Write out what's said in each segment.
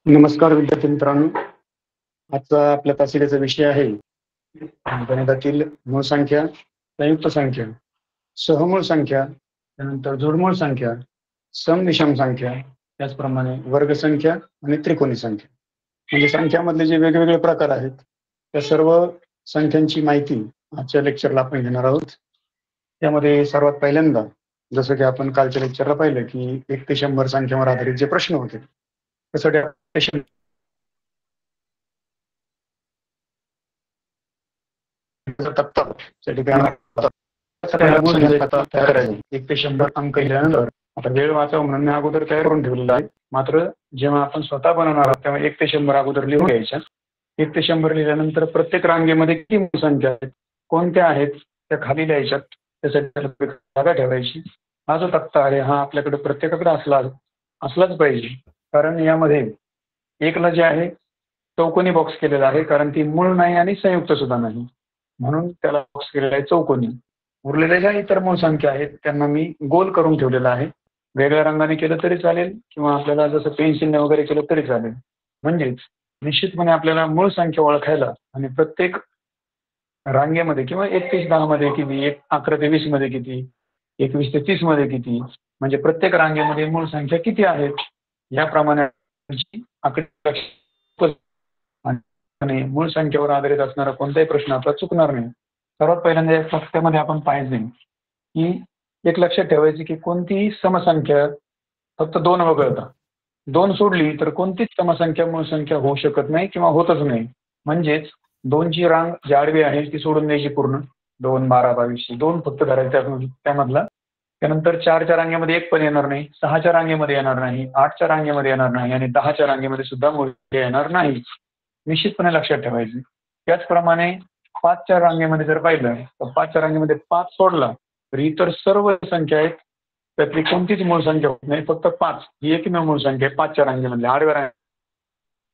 नमस्कार विद्यार्थी मित्रांनो. आजचा आपल्या तासिकेचा विषय आहे गणितातील मूळ संख्या, संयुक्त संख्या, सहमूळ संख्या, त्यानंतर जोडमूळ संख्या, सम विषम संख्या, त्याचप्रमाणे वर्ग संख्या आणि त्रिकोणी संख्या. म्हणजे संख्यामधले जे वेगवेगळे प्रकार आहेत त्या सर्व संख्यांची माहिती आजच्या लेक्चरला आपण घेणार आहोत. त्यामध्ये सर्वात पहिल्यांदा जसं की आपण कालच्या लेक्चरला पाहिलं की 1 ते 100 संख्येवर आधारित जे प्रश्न होते त्यासाठी तक्ता तयार करायचं. 1 ते 100 अंक लिहिल्यानंतर आता वेळ वाचावं म्हणून मी अगोदर तयार करून ठेवलेला आहे. मात्र जेव्हा आपण स्वतः बनवणार आहोत तेव्हा 1 ते 100 अगोदर लिहून घ्यायच्या. 1 ते 100 लिहिल्यानंतर प्रत्येक रांगेमध्ये किती संख्या आहेत, कोणत्या आहेत त्या खाली लिहायच्यात. त्यासाठी जागा ठेवायची. हा जो तक्ता आहे हा आपल्याकडे प्रत्येकाकडे असलाच पाहिजे, कारण यामध्ये एकला जे आहे चौकोनी बॉक्स केलेला आहे, कारण ती मूळ नाही आणि संयुक्त सुद्धा नाही, म्हणून त्याला बॉक्स केलेला आहे चौकोनी. उरलेल्या ज्या इतर मूळ संख्या आहेत त्यांना मी गोल करून ठेवलेला आहे. वेगळ्या रंगाने केलं तरी चालेल किंवा आपल्याला जसं पेन्सिलने वगैरे केलं तरी चालेल. म्हणजेच निश्चितपणे आपल्याला मूळ संख्या ओळखायला आणि प्रत्येक रांगेमध्ये किंवा 1 ते 10 मध्ये किती, 11 ते 20 मध्ये किती, 21 ते 30 मध्ये किती, म्हणजे प्रत्येक रांगेमध्ये मूळ संख्या किती आहेत याप्रमाणे आकडे आणि मूळ संख्येवर आधारित असणारा कोणताही प्रश्न आपला चुकणार नाही. सर्वात पहिल्यांदा या तक्त्यामध्ये आपण पाहिजे की एक लक्षात ठेवायचे की कोणतीही समसंख्या फक्त 2 वगळता 2 सोडली तर कोणतीच समसंख्या मूळ संख्या होऊ शकत नाही किंवा होतच नाही. म्हणजेच 2ची रांग जी आडवी आहे ती सोडून द्यायची पूर्ण. 2, 12, 22 2 फक्त धरायचे त्यामधला. त्यानंतर 4च्या रांगेमध्ये 1 पण येणार नाही, 6च्या रांगेमध्ये येणार नाही, 8च्या रांगेमध्ये येणार नाही आणि 10च्या रांगेमध्ये सुद्धा मूल्य येणार नाही. निश्चितपणे लक्षात ठेवायचे. त्याचप्रमाणे 5च्या रांगेमध्ये जर पाहिलं तर 5च्या रांगेमध्ये 5 सोडला तर इतर सर्व संख्या आहेत त्यातली कोणतीच मूळ संख्या होत नाही, फक्त 5 ही एकमेव मूळ संख्या आहे 5च्या रांगेमध्ये आडव्या रांगे.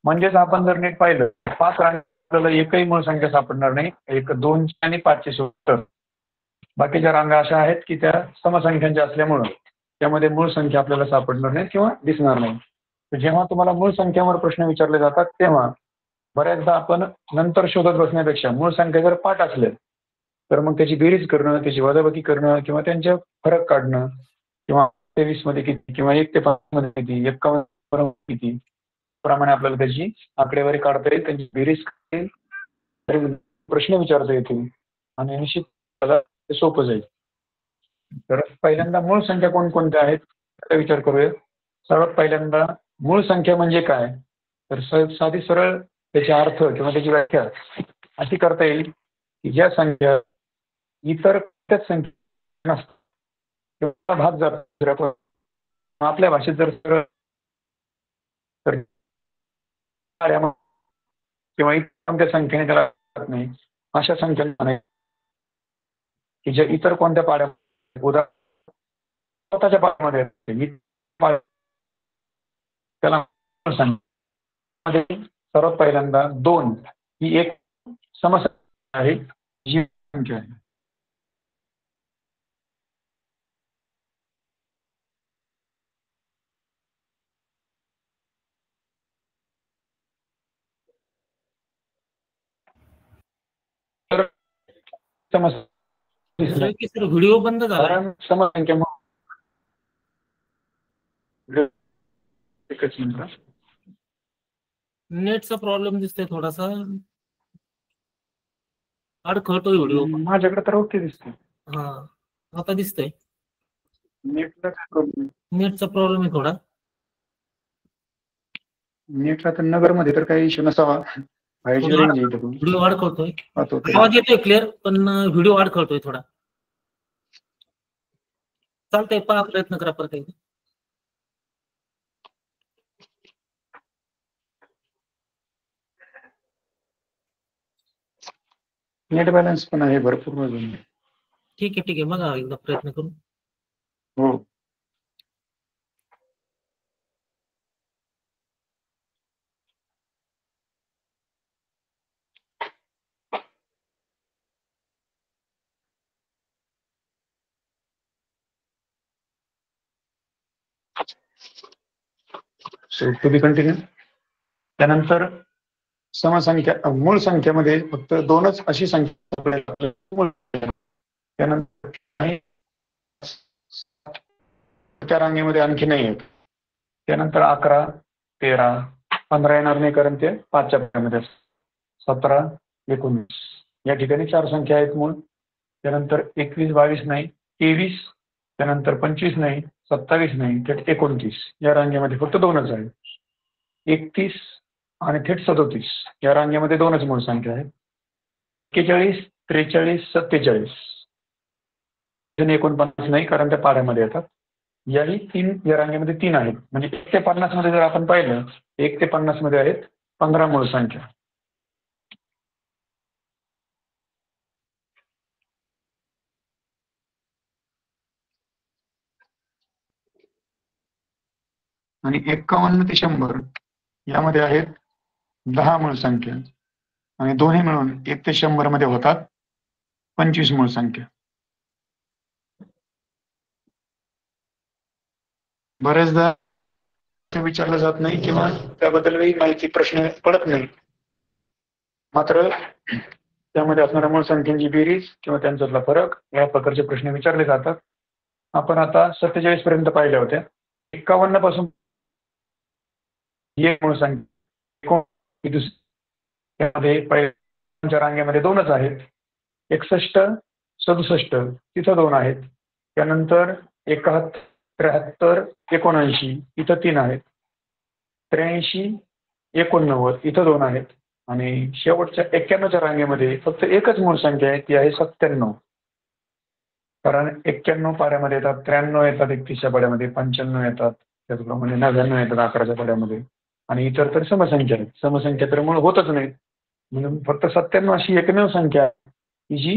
म्हणजेच आपण जर नीट पाहिलं 5 रांगेला एकही मूळ संख्या सापडणार नाही, 1, 2 आणि 5ची सोडून. बाकीच्या रांगा अशा आहेत की त्या समसंख्यांच्या असल्यामुळं त्यामध्ये मूळ संख्या आपल्याला सापडणार नाही किंवा दिसणार नाही. तर जेव्हा तुम्हाला मूळ संख्यावर प्रश्न विचारले जातात तेव्हा बऱ्याचदा आपण नंतर शोधत बसण्यापेक्षा मूळ संख्या जर पाठ असल्या तर मग त्याची बेरीज करणं, त्याची वजाबाकी करणं किंवा त्यांचे फरक काढणं किंवा 23 मध्ये किती किंवा 1 ते 5 मध्ये किती, 51 किती प्रमाणे आपल्याला त्याची आकडेवारी काढता येईल, त्यांची बेरीज प्रश्न विचारता येतील आणि निश्चित सोपं जाईल. तर पहिल्यांदा मूळ संख्या कोणकोणत्या आहेत त्याचा विचार करूया. सर्वात पहिल्यांदा मूळ संख्या म्हणजे काय, तर साधी सरळ त्याचे अर्थ किंवा त्याची व्याख्या अशी करता येईल की ज्या संख्या इतर त्याच संख्या नसतात भाग जातो. आपल्या भाषेत जर सरळ तर किंवा कोणत्या संख्येने त्याला नाही अशा संख्या की ज्या इतर कोणत्या पाड्या उदाहरण स्वतःच्या पाड्यामध्ये त्याला सर्वात पहिल्यांदा 2 ही एक समस्या आहे जी संख्या आहे. तर समस्या सर व्हिडिओ बंद झाला. समसंख्या एकच मिनिट. नेटचा प्रॉब्लेम दिसतोय थोडासा, अडखळतोय व्हिडिओ. माझ्याकडे तर ओके दिसते. हा आता दिसतोय. नेटचा काय प्रॉब्लेम? नेटचा प्रॉब्लेम आहे थोडा. नेटचा तर नगरमध्ये तर काही इश्यू नसावा. व्हिडिओ अडखळतोय. आवाज येतोय क्लिअर पण व्हिडिओ अडखळतोय थोडा. चालतंय, पहा प्रयत्न करा परत एकदा. नेट बॅलन्स पण आहे भरपूर अजून. ठीक आहे बघा एकदा प्रयत्न करू. हो. So to be continued. त्यानंतर समसंख्या मूळ संख्येमध्ये फक्त 2च अशी संख्या. त्यानंतर त्या रांगेमध्ये आणखी नाही आहेत. त्यानंतर 11, 13, 15 येणार नाही कारण ते 5च्या पाड्यामध्ये 17, 19 या ठिकाणी 4 संख्या आहेत मूळ. त्यानंतर 21, 22 नाही, 23, त्यानंतर 25 नाही, 27 नाही, थेट 29 या रांगेमध्ये फक्त 2च आहेत. 31 आणि थेट 37 या रांगेमध्ये 2च मूळ संख्या आहेत. 41, 43, 47 49 नाही कारण त्या पाड्यामध्ये येतात. याही 3 या रांगेमध्ये 3 आहेत. म्हणजे 1 ते 50 मध्ये जर आपण पाहिलं 1 ते 50 मध्ये आहेत 15 मूळ संख्या. आणि 51 ते 100 यामध्ये आहेत 10 मूळ संख्या आणि दोन्ही मिळून 1 ते 100 मध्ये होतात 25 मूळ संख्या. बरेचदा विचारलं जात नाही किंवा त्याबद्दलही माहिती प्रश्न पडत नाही. मात्र त्यामध्ये असणाऱ्या मूळ संख्यांची बेरीज किंवा त्यांच्यातला फरक या प्रकारचे प्रश्न विचारले जातात. आपण आता 47 पर्यंत पाहिल्या होत्या. 51 पासून ही एक मूळ संख्या त्यामध्ये पहिल्या रांगेमध्ये 2च आहेत. 61, 67 तिथं 2 आहेत. त्यानंतर 71, 73, 79 इथं 3 आहेत. 83, 89 इथं 2 आहेत. आणि शेवटच्या 91च्या रांगेमध्ये फक्त एकच मूळ संख्या आहे, ती आहे 97. कारण 91 पाड्यामध्ये येतात, 93 येतात 31च्या पाड्यामध्ये, 95 येतात, त्याचप्रमाणे 99 येतात 11च्या पाड्यामध्ये आणि इतर तर समसंख्या आहेत. समसंख्या तर मूळ होतच नाहीत. म्हणून फक्त 97 अशी एकमेव संख्या आहे जी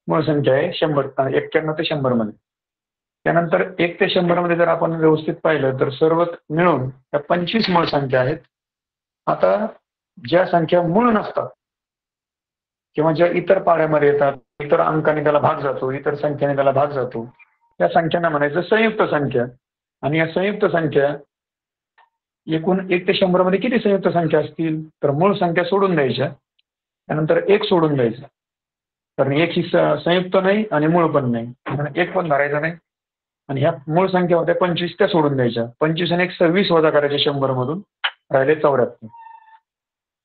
मूळ संख्या आहे 91 ते 100 मध्ये. त्यानंतर 1 ते 100 मध्ये जर आपण व्यवस्थित पाहिलं तर सर्व मिळून त्या 25 मूळ संख्या आहेत. आता ज्या संख्या मूळ नसतात किंवा ज्या इतर पाड्यामध्ये येतात, इतर अंकाने त्याला भाग जातो, इतर संख्येने त्याला भाग जातो, त्या संख्यांना म्हणायचं संयुक्त संख्या. आणि या संयुक्त संख्या एकूण 1 ते 100 मध्ये किती संयुक्त संख्या असतील तर मूळ संख्या सोडून द्यायच्या, त्यानंतर 1 सोडून द्यायचं. कारण 1 ही संयुक्त नाही आणि मूळ पण नाही, म्हणून 1 पण धरायचा नाही. आणि ह्या मूळ संख्या होत्या 25 त्या सोडून द्यायच्या. 25 आणि 1 20 वजा करायचे 100 मधून, राहिले 74.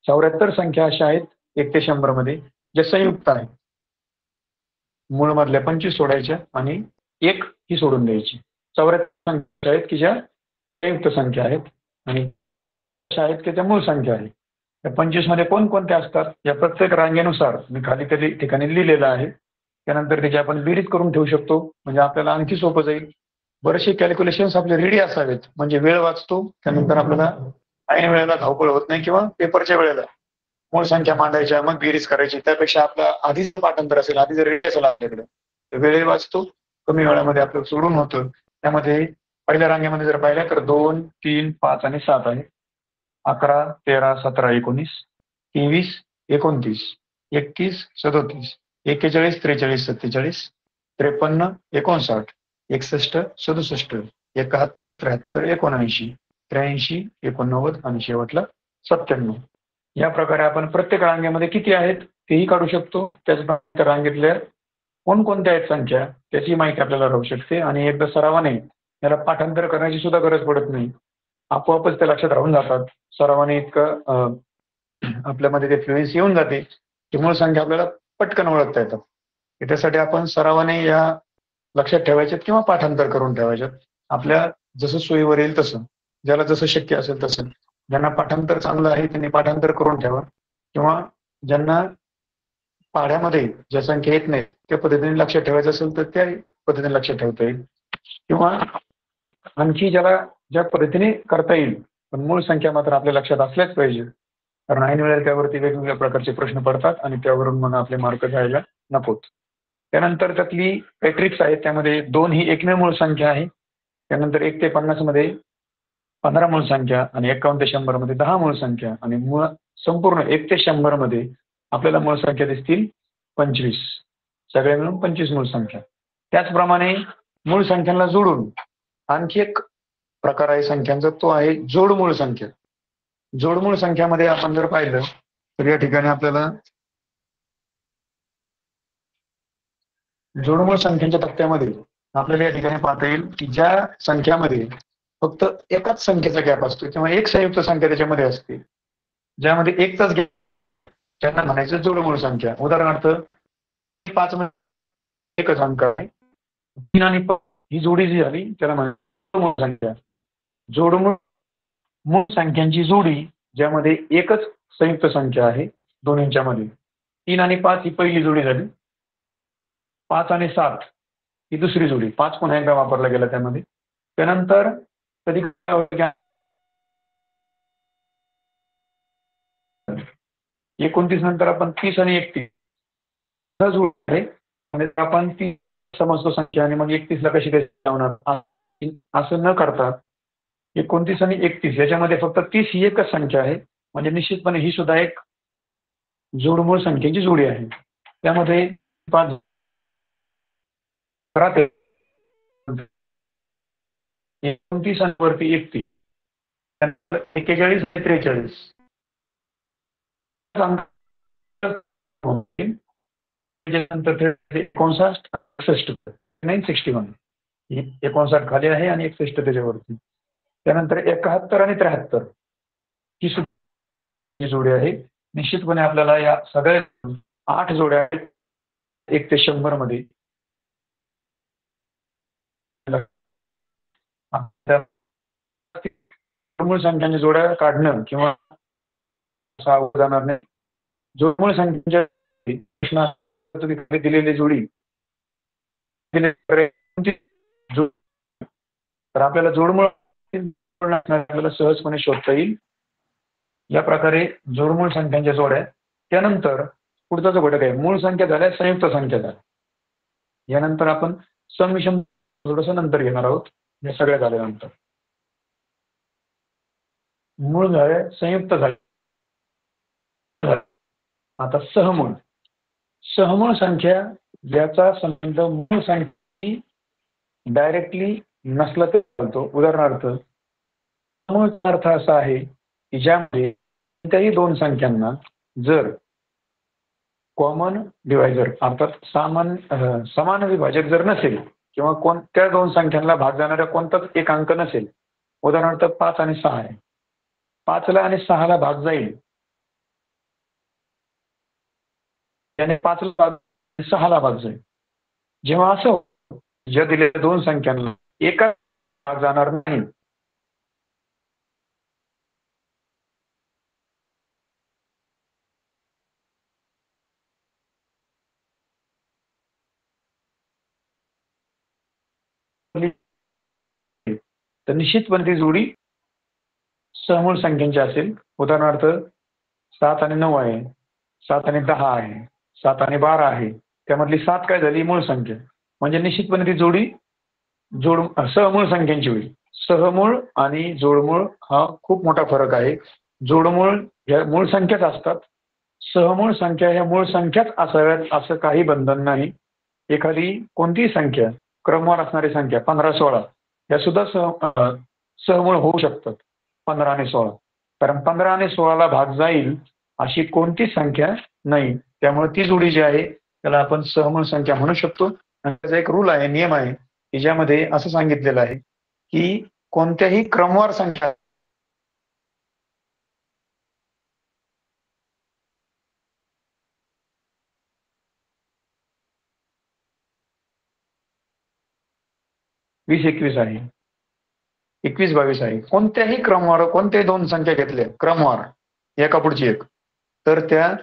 74 संख्या अशा आहेत 1 ते 100 मध्ये ज्या संयुक्त आहेत. मूळ मधल्या 25 सोडायच्या आणि 1 ही सोडून द्यायची. 74 संख्या आहेत की ज्या संयुक्त संख्या आहेत आणि अशा आहेत की त्या मूळ संख्या आहेत. त्या 25 मध्ये कोणकोणत्या असतात या प्रत्येक रांगेनुसार मी खाली त्या ठिकाणी लिहिलेलं आहे. त्यानंतर त्याची आपण बेरीज करून ठेवू शकतो, म्हणजे आपल्याला आणखी सोपं जाईल. बरेचसे कॅल्क्युलेशन्स आपले रेडी असावेत, म्हणजे वेळ वाचतो. त्यानंतर आपल्याला ऐन वेळेला धावपळ होत नाही किंवा पेपरच्या वेळेला मूळ संख्या मांडायच्या मग बेरीज करायची, त्यापेक्षा आपला आधीच पाठांतर असेल, आधी जर रेडी असेल आपल्याकडे, वेळ वाचतो, कमी वेळामध्ये आपलं सोडून होतं. त्यामध्ये पहिल्या रांगेमध्ये जर पाहिलं तर 2, 3, 5 आणि 7 आहे. 11, 13, 17, 19, 23, 29, 31, 37, 41, 43, 47, 53, 59, 61, 67, 71, 73, 79, 83, 89 आणि शेवटला 97. या प्रकारे आपण प्रत्येक रांगेमध्ये किती आहेत तेही काढू शकतो. त्याचप्रमाणे रांगेतल्या कोणकोणत्या आहेत संख्या त्याची माहिती आपल्याला राहू शकते. आणि एकदा सरावाने याला पाठांतर करण्याची सुद्धा गरज पडत नाही, आपोआपच ते लक्षात राहून जातात. सरावाने इतकं आपल्यामध्ये ते फ्लुएन्सी येऊन जाते की मूळ संख्या आपल्याला पटकन ओळखता येतात. त्यासाठी आपण सरावाने या लक्षात ठेवायच्यात किंवा पाठांतर करून ठेवायच्यात. आपल्या जसं सोयीवर येईल तसं, ज्याला जसं शक्य असेल तसं. ज्यांना पाठांतर चांगलं आहे त्यांनी पाठांतर करून ठेवा, किंवा ज्यांना पाढ्यामध्ये ज्या संख्या येत नाही त्या पद्धतीने लक्षात ठेवायचं असेल तर त्या पद्धतीने लक्षात ठेवता येईल. किंवा आणखी ज्या पद्धतीने करता येईल, पण मूळ संख्या मात्र आपल्या लक्षात असल्याच पाहिजे. कारण ऐन वेळेला त्यावरती वेगवेगळ्या प्रकारचे प्रश्न पडतात आणि त्यावरून मग आपले मार्क जायला नकोत. त्यानंतर त्यातली काही ट्रिक्स आहेत, त्यामध्ये 2 ही एकमेव मूळ संख्या आहे. त्यानंतर 1 ते 50 मध्ये 15 मूळ संख्या आणि 51 ते 100 मध्ये 10 मूळ संख्या आणि संपूर्ण 1 ते 100 मध्ये आपल्याला मूळ संख्या दिसतील 25. सगळे मिळून 25 मूळ संख्या. त्याचप्रमाणे मूळ संख्यांना जोडून आणखी एक प्रकार आहे संख्यांचा, तो आहे जोड मूळ संख्या. जोडमूळ संख्यामध्ये आपण जर पाहिलं तर या ठिकाणी आपल्याला जोडमूळ संख्यांच्या तक्त्यामध्ये आपल्याला या ठिकाणी पाहता येईल की ज्या संख्यामध्ये फक्त एकाच संख्येचा गॅप असतो किंवा एक संयुक्त संख्या त्याच्यामध्ये असते, ज्यामध्ये एकचाच गॅप, त्यांना म्हणायचं जोडमूळ संख्या. उदाहरणार्थ 5 मध्ये एकच अंक आहे, 3 आणि 5 ही जोडी जी झाली त्याला म्हणायचं जोडमूळ संख्या. जोडमूळ मूळ संख्यांची जोडी ज्यामध्ये एकच संयुक्त संख्या आहे दोन्हींच्या मध्ये, 3 आणि 5 ही पहिली जोडी झाली, 5 आणि 7 ही दुसरी जोडी, 5 पुन्हा एकदा वापरला गेला त्यामध्ये. त्यानंतर कधी 29 नंतर आपण 30 आणि 31 जोडी आहे आणि आपण 30 समजतो संख्या आणि मग 31 ला कशी लावणार असं न करता 29 आणि 31 याच्यामध्ये फक्त 30 ही एकच संख्या आहे, म्हणजे निश्चितपणे ही सुद्धा एक जोडमूळ संख्येची जोडी आहे. त्यामध्ये 5 29 आणि वरती 31, त्यानंतर 41 आणि 43 त्याच्यानंतर 59 61 961 59 खाली आहे आणि 61 त्याच्यावरती. त्यानंतर 71 आणि 73 ही सुद्धा जोडी आहे. निश्चितपणे आपल्याला या सगळ्या 8 जोड्या आहेत 1 ते 100 मध्ये. जोडमूळ संख्यांच्या जोड्या काढणं किंवा जाणार नाही. जोडमूळ संख्यांच्या दिलेली जोडी तर आपल्याला जोडमूळ आपल्याला सहजपणे शोधता येईल. या प्रकारे जोडमूळ संख्यांच्या जोड्या. त्यानंतर पुढचा जो घटक आहे मूळ संख्या झाल्या संयुक्त संख्या झाल्या. यानंतर आपण सम विषम थोडंसं नंतर घेणार आहोत. या सगळ्या झाल्यानंतर मूळ झाले संयुक्त झाले. आता सहमूळ. सहमूळ संख्या ज्याचा संबंध मूळ संख्येशी डायरेक्टली नसला तर चालतो. उदाहरणार्थ सहमूळचा अर्थ असा आहे की ज्यामध्ये कोणत्याही दोन संख्यांना जर कॉमन डिवायझर अर्थात समान विभाजक जर नसेल किंवा कोणत्या दोन संख्यांना भाग जाणारा कोणताच एक अंक नसेल. उदाहरणार्थ 5 आणि 6 आहे, 5 ला आणि 6 ला भाग जाईल, त्याने 5 ला भाग 6 ला भाग जाईल. जेव्हा असं ज्या दिलेल्या दोन संख्यांना एका भाग जाणार नाही तर निश्चितपणे ती जोडी सहमूळ संख्यांची असेल. उदाहरणार्थ 7 आणि 9 आहे, 7 आणि 10 आहे, 7 आणि 12 आहे. त्यामधली 7 काय झाली मूळ संख्या, म्हणजे निश्चितपणे ती जोडी सहमूळ संख्यांची होईल. सहमूळ आणि जोडमूळ हा खूप मोठा फरक आहे. जोडमूळ ह्या मूळ संख्याच असतात. सहमूळ संख्या ह्या मूळ संख्याच असाव्यात असं काही बंधन नाही. एखादी कोणतीही संख्या क्रमवार असणारी संख्या 15 16 या सुद्धा सहमूळ होऊ शकतात. 15 आणि 16 कारण 15 आणि 16 ला भाग जाईल अशी कोणतीच संख्या नाही. त्यामुळे ती जोडी जी आहे त्याला आपण सहमूळ संख्या म्हणू शकतो. त्याचा एक रूल आहे, नियम आहे की ज्यामध्ये असं सांगितलेलं आहे की कोणत्याही क्रमवार संख्या वीस 21 आहे, 21 22 आहे. कोणत्याही क्रमवार कोणत्याही दोन संख्या घेतल्या क्रमवार एका पुढची एक तर त्या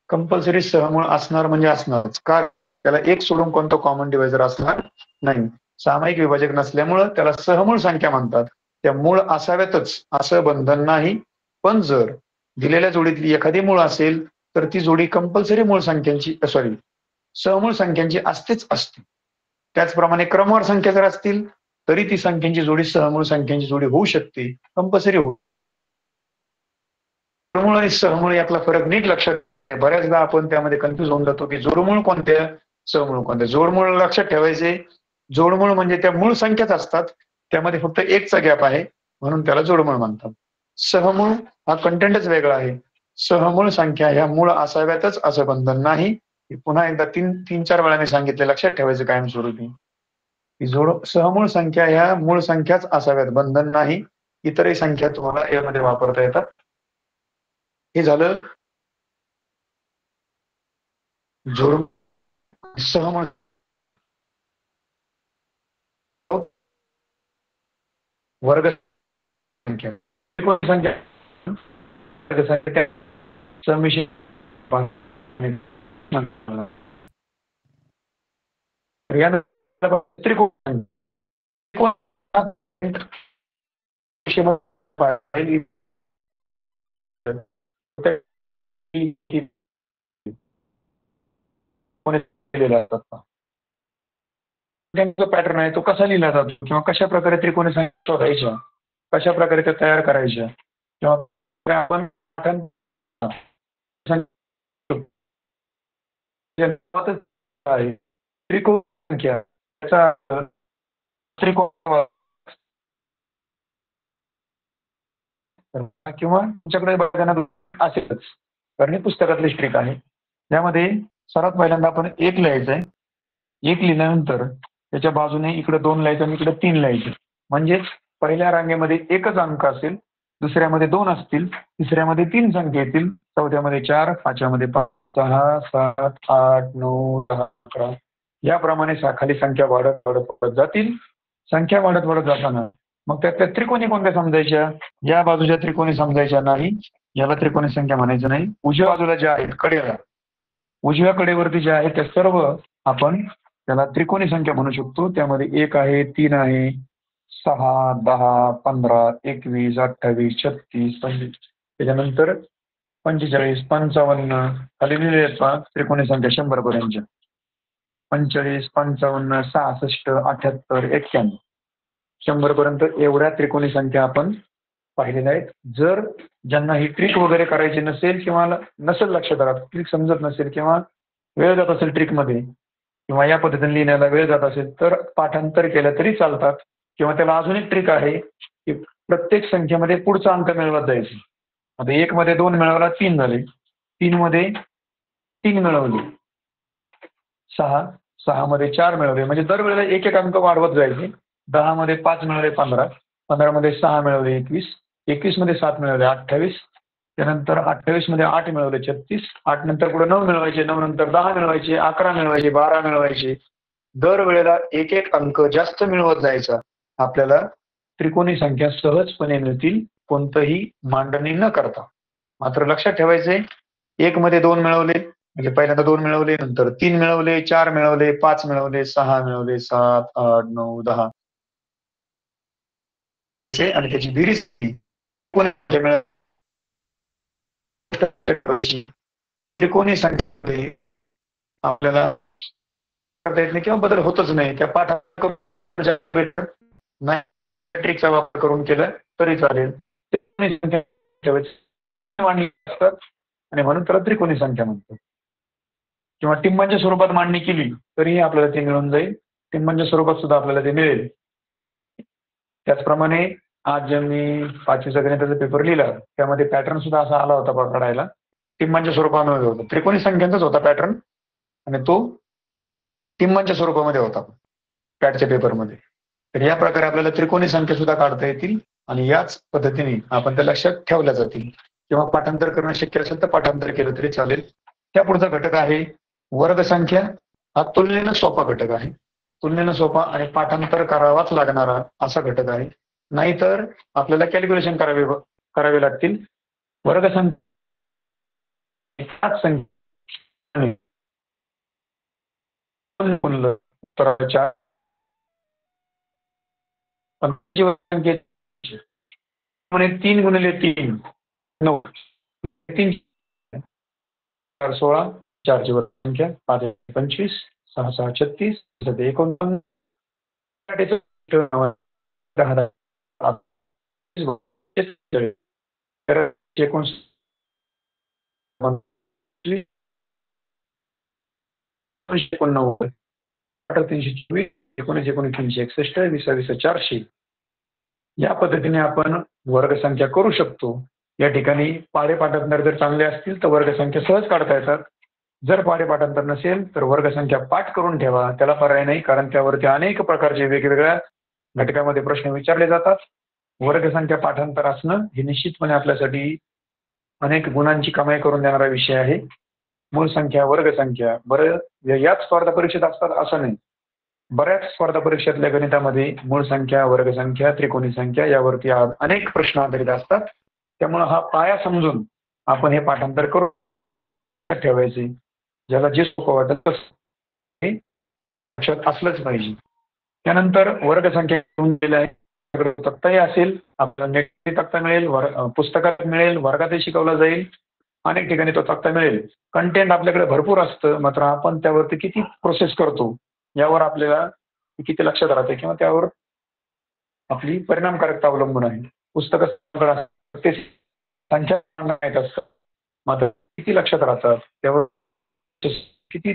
कंपल्सरी सहमूळ असणार म्हणजे असणारच. का त्याला एक सोडून कोणतं कॉमन डिवायझर असणार नाही. सामायिक विभाजक नसल्यामुळं त्याला सहमूळ संख्या म्हणतात. त्या मूळ असाव्यातच असं बंधन नाही. पण जर दिलेल्या जोडीतली एखादी मूळ असेल तर ती जोडी कंपल्सरी मूळ संख्यांची सहमूळ संख्यांची असतेच असते. त्याचप्रमाणे क्रमवार संख्या जर असतील तरी ती संख्यांची जोडी सहमूळ संख्यांची जोडी होऊ शकते, कंपल्सरी होऊ. जोडमूळ आणि सहमूळ यातला फरक नीट लक्षात. बऱ्याचदा आपण त्यामध्ये कन्फ्युज होऊन जातो की जोडमूळ कोणत्या सहमूळ कोणत्या. जोडमूळ लक्षात ठेवायचे, जोडमूळ म्हणजे त्या मूळ संख्याच असतात, त्यामध्ये फक्त एकचा गॅप आहे म्हणून त्याला जोडमूळ म्हणतात. सहमूळ हा कंटेंटच वेगळा आहे. सहमूळ संख्या ह्या मूळ असाव्यातच असं बंधन नाही. पुन्हा एकदा तीन चार वेळा मी सांगितले, लक्षात ठेवायचं कायमस्वरूपी. सहमूळ संख्या ह्या मूळ संख्याच असाव्यात, बंधन नाही. इतरही संख्या तुम्हाला यामध्ये वापरता येतात. हे झालं जोड सहमूळ वर्ग संख्या संख्या समिशी त्रिकोण पॅटर्न आहे तो कसा लिहिला जातो किंवा कशा प्रकारे त्रिकोणी संख्या शोधायच्या, कशा प्रकारे त्या तयार करायच्या किंवा आपण त्रिकोण संख्या त्याचा त्रिकोण किंवा तुमच्याकडे बघताना असेलच, कारण ही पुस्तकातली ट्रिक आहे. यामध्ये सर्वात पहिल्यांदा आपण एक लिहायचं आहे. एक लिहिल्यानंतर त्याच्या बाजूने इकडे 2 लिहायचं आणि इकडे 3 लिहायचे. म्हणजेच पहिल्या रांगेमध्ये एकच अंक असेल, दुसऱ्यामध्ये 2 असतील, तिसऱ्यामध्ये 3 संख्या येतील, चौथ्यामध्ये 4, पाचव्यामध्ये 5, 6, 7, 8, 9, 10, 11 याप्रमाणे खाली संख्या वाढत जातील. संख्या वाढत जाताना मग त्या त्रिकोणी कोणत्या समजायच्या? या बाजूच्या त्रिकोणी समजायच्या नाही, याला त्रिकोणी संख्या म्हणायचं नाही. उजव्या बाजूला ज्या आहेत कडेला, उजव्या कडेवरती ज्या आहेत त्या सर्व आपण त्याला त्रिकोणी संख्या म्हणू शकतो. त्यामध्ये 1 आहे, 3 आहे, 6, 10, 15, 21, 28, 36, 25 त्याच्यानंतर 45, 55 खाली लिहिलेले आहेत त्रिकोणी संख्या 100 पर्यंतच्या. 45, 55, 66, 78, 91 100 पर्यंत एवढ्या त्रिकोणी संख्या आपण पाहिलेल्या आहेत. जर ज्यांना ही ट्रिक वगैरे करायची नसेल किंवा नसेल लक्षात राहत, ट्रिक समजत नसेल किंवा वेळ जात असेल ट्रिकमध्ये किंवा या पद्धतीने लिहिण्याला वेळ जात असेल तर पाठांतर केलं तरी चालतात. किंवा त्याला अजून एक ट्रिक आहे की प्रत्येक संख्येमध्ये पुढचा अंक मिळवत जायचे. आता 1 मध्ये 2 मिळवला 3 झाले, 3 मध्ये 3 मिळवले 6, 6 मध्ये 4 मिळवले, म्हणजे दरवेळेला एक एक अंक वाढवत जायचे. 10 मध्ये 5 मिळवले 15, 15 मध्ये 6 मिळवले 21, 21 मध्ये 7 मिळवले 28, त्यानंतर 28 मध्ये 8 मिळवले 36, 8 नंतर पुढे 9 मिळवायचे, 9 नंतर 10 मिळवायचे, 11 मिळवायचे, 12 मिळवायचे. दरवेळेला एक एक अंक जास्त मिळवत जायचा. आपल्याला त्रिकोणी संख्या सहजपणे मिळतील, कोणतंही मांडणी न करता. मात्र लक्षात ठेवायचे, 1 मध्ये 2 मिळवले म्हणजे पहिल्यांदा 2 मिळवले, नंतर 3 मिळवले, 4 मिळवले, 5 मिळवले, 6 मिळवले, 7, 8, 9, 10 आणि त्याची बेरीज त्रिकोणी संख्येमध्ये आपल्याला करता येत नाही किंवा बदल होतच नाही. त्या पाठाचा वापर करून केला तरी चालेल. मांडणी असतात आणि म्हणून त्याला त्रिकोणी संख्या म्हणतात. किंवा टिंबांच्या स्वरूपात मांडणी केली तरीही आपल्याला ते मिळून जाईल. टिंबांच्या स्वरूपात सुद्धा आपल्याला ते मिळेल. त्याचप्रमाणे आज जे मी 5वीचा गणिताचा पेपर लिहिला त्यामध्ये पॅटर्न सुद्धा असा आला होता पकडायला. टिंबांच्या स्वरूपामध्ये होता, त्रिकोणी संख्यांचाच होता पॅटर्न आणि तो टिंबांच्या स्वरूपामध्ये होता पॅटच्या पेपरमध्ये. तर या प्रकारे आपल्याला त्रिकोणी संख्या सुद्धा काढता येतील आणि याच पद्धतीने आपण त्या लक्षात ठेवल्या जातील. किंवा पाठांतर करणं शक्य असेल तर पाठांतर केलं तरी चालेल. त्या पुढचा घटक आहे वर्गसंख्या. हा तुलनेनं सोपा घटक आहे. तुलनेनं सोपा आणि पाठांतर करावाच लागणारा असा घटक आहे. नाहीतर आपल्याला कॅल्क्युलेशन करावे लागतील. वर्गसंख्या म्हणजे 3 गुणिले 3 9, 3 4 16, 4 ची वर्गसंख्या 5 25, 6 6 36, 7 49, 360, 19 19 361, 20 19 400, या पद्धतीने आपण वर्गसंख्या करू शकतो. या ठिकाणी पाढे पाठांतर जर चांगले असतील तर वर्गसंख्या सहज काढता येतात. जर पाढे पाठांतर नसेल तर वर्गसंख्या पाठ करून ठेवा, त्याला पर्याय नाही, कारण त्यावरती अनेक प्रकारचे वेगवेगळ्या घटकामध्ये प्रश्न विचारले जातात. वर्गसंख्या पाठांतर असणं हे निश्चितपणे आपल्यासाठी अनेक गुणांची कमाई करून देणारा विषय आहे. मूळ संख्या, वर्गसंख्या, बरं याच स्पर्धा परीक्षेत असतात असं नाही. बऱ्याच स्पर्धा परीक्षेतल्या गणितामध्ये मूळ संख्या, वर्गसंख्या, त्रिकोणी संख्या यावरती अनेक प्रश्न आधारित असतात. त्यामुळे हा पाया समजून आपण हे पाठांतर करून ठेवायचे. ज्याला जे सोपं वाटत तसं हे लक्षात असलंच पाहिजे. त्यानंतर वर्गसंख्या येऊन गेल्या आहे. तक्ताही असेल, आपल्याला नेटही तक्ता मिळेल, पुस्तकात मिळेल, वर्गातही शिकवला जाईल. अनेक ठिकाणी तो तक्ता मिळेल. कंटेंट आपल्याकडे भरपूर असतं, मात्र आपण त्यावरती किती प्रोसेस करतो यावर आपल्याला किती लक्षात राहते किंवा त्यावर आपली परिणामकारकता अवलंबून आहे. पुस्तकं ते संख्या माहीत असतात, मात्र किती लक्षात राहतात त्यावर किती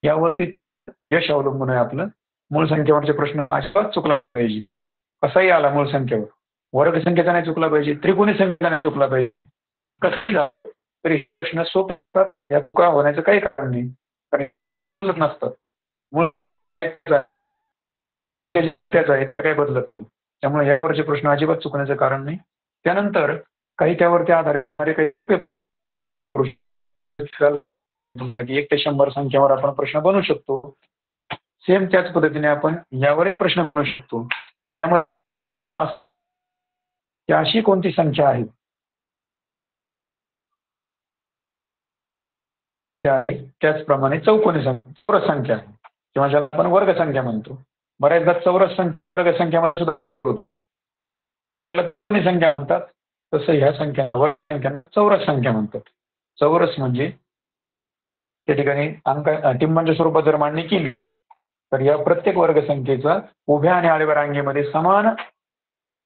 यावरती यश अवलंबून आहे आपलं. मूळ संख्येवरचे प्रश्न अजिबात चुकला पाहिजे. कसाही आला मूळ संख्येवर, वर्गसंख्येचा नाही चुकला पाहिजे, त्रिकोणी संख्येचा नाही चुकला पाहिजे. कसं तरी प्रश्न सोपे असतात. या चुका होण्याचं काही कारण नाही, कारण नसतात. मूळ त्याच आहे, काय बदलत नाही. त्यामुळे यावरचे प्रश्न अजिबात चुकण्याचं कारण नाही. त्यानंतर काही त्यावरती आधारित काही 1 ते 100 संख्येवर आपण प्रश्न बनवू शकतो. सेम त्याच पद्धतीने आपण यावर प्रश्न बनवू शकतो. त्यामुळे अशी कोणती संख्या आहे त्याचप्रमाणे चौकोनी संख्या, चौरस संख्या किंवा ज्याला आपण वर्गसंख्या म्हणतो. बऱ्याचदा चौरस संख्या वर्गसंख्यामध्ये सुद्धा त्रिकोणी संख्या म्हणतात. तसं ह्या संख्या वर्गसंख्या चौरस संख्या म्हणतात. चौरस म्हणजे त्या ठिकाणी टिंबांच्या स्वरूपात जर मांडणी केली तर या प्रत्येक वर्गसंख्येचा उभ्या आणि आडव्या रांगेमध्ये समान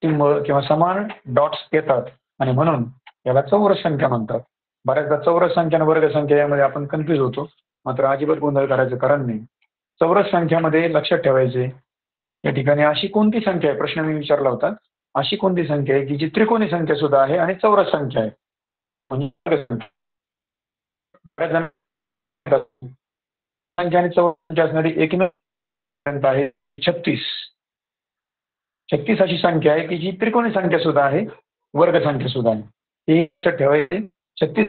टिंब किंवा समान डॉट्स येतात आणि म्हणून याला चौरस संख्या म्हणतात. बऱ्याचदा चौरस संख्या आणि वर्गसंख्या यामध्ये आपण कन्फ्यूज होतो, मात्र अजिबात गोंधळ करायचं कारण नाही. चौरस संख्यामध्ये लक्षात ठेवायचे, या ठिकाणी अशी कोणती संख्या आहे, प्रश्न मी विचारला होता, अशी कोणती संख्या आहे की जी त्रिकोणी संख्या सुद्धा आहे आणि चौरस संख्या आहे. म्हणजे संख्या आणि चौरस संख्या असणारी एकमेव आहे 36. 36 अशी संख्या आहे की जी त्रिकोणी संख्या सुद्धा आहे, वर्गसंख्या सुद्धा आहे. हे लक्षात ठेवायचे. 36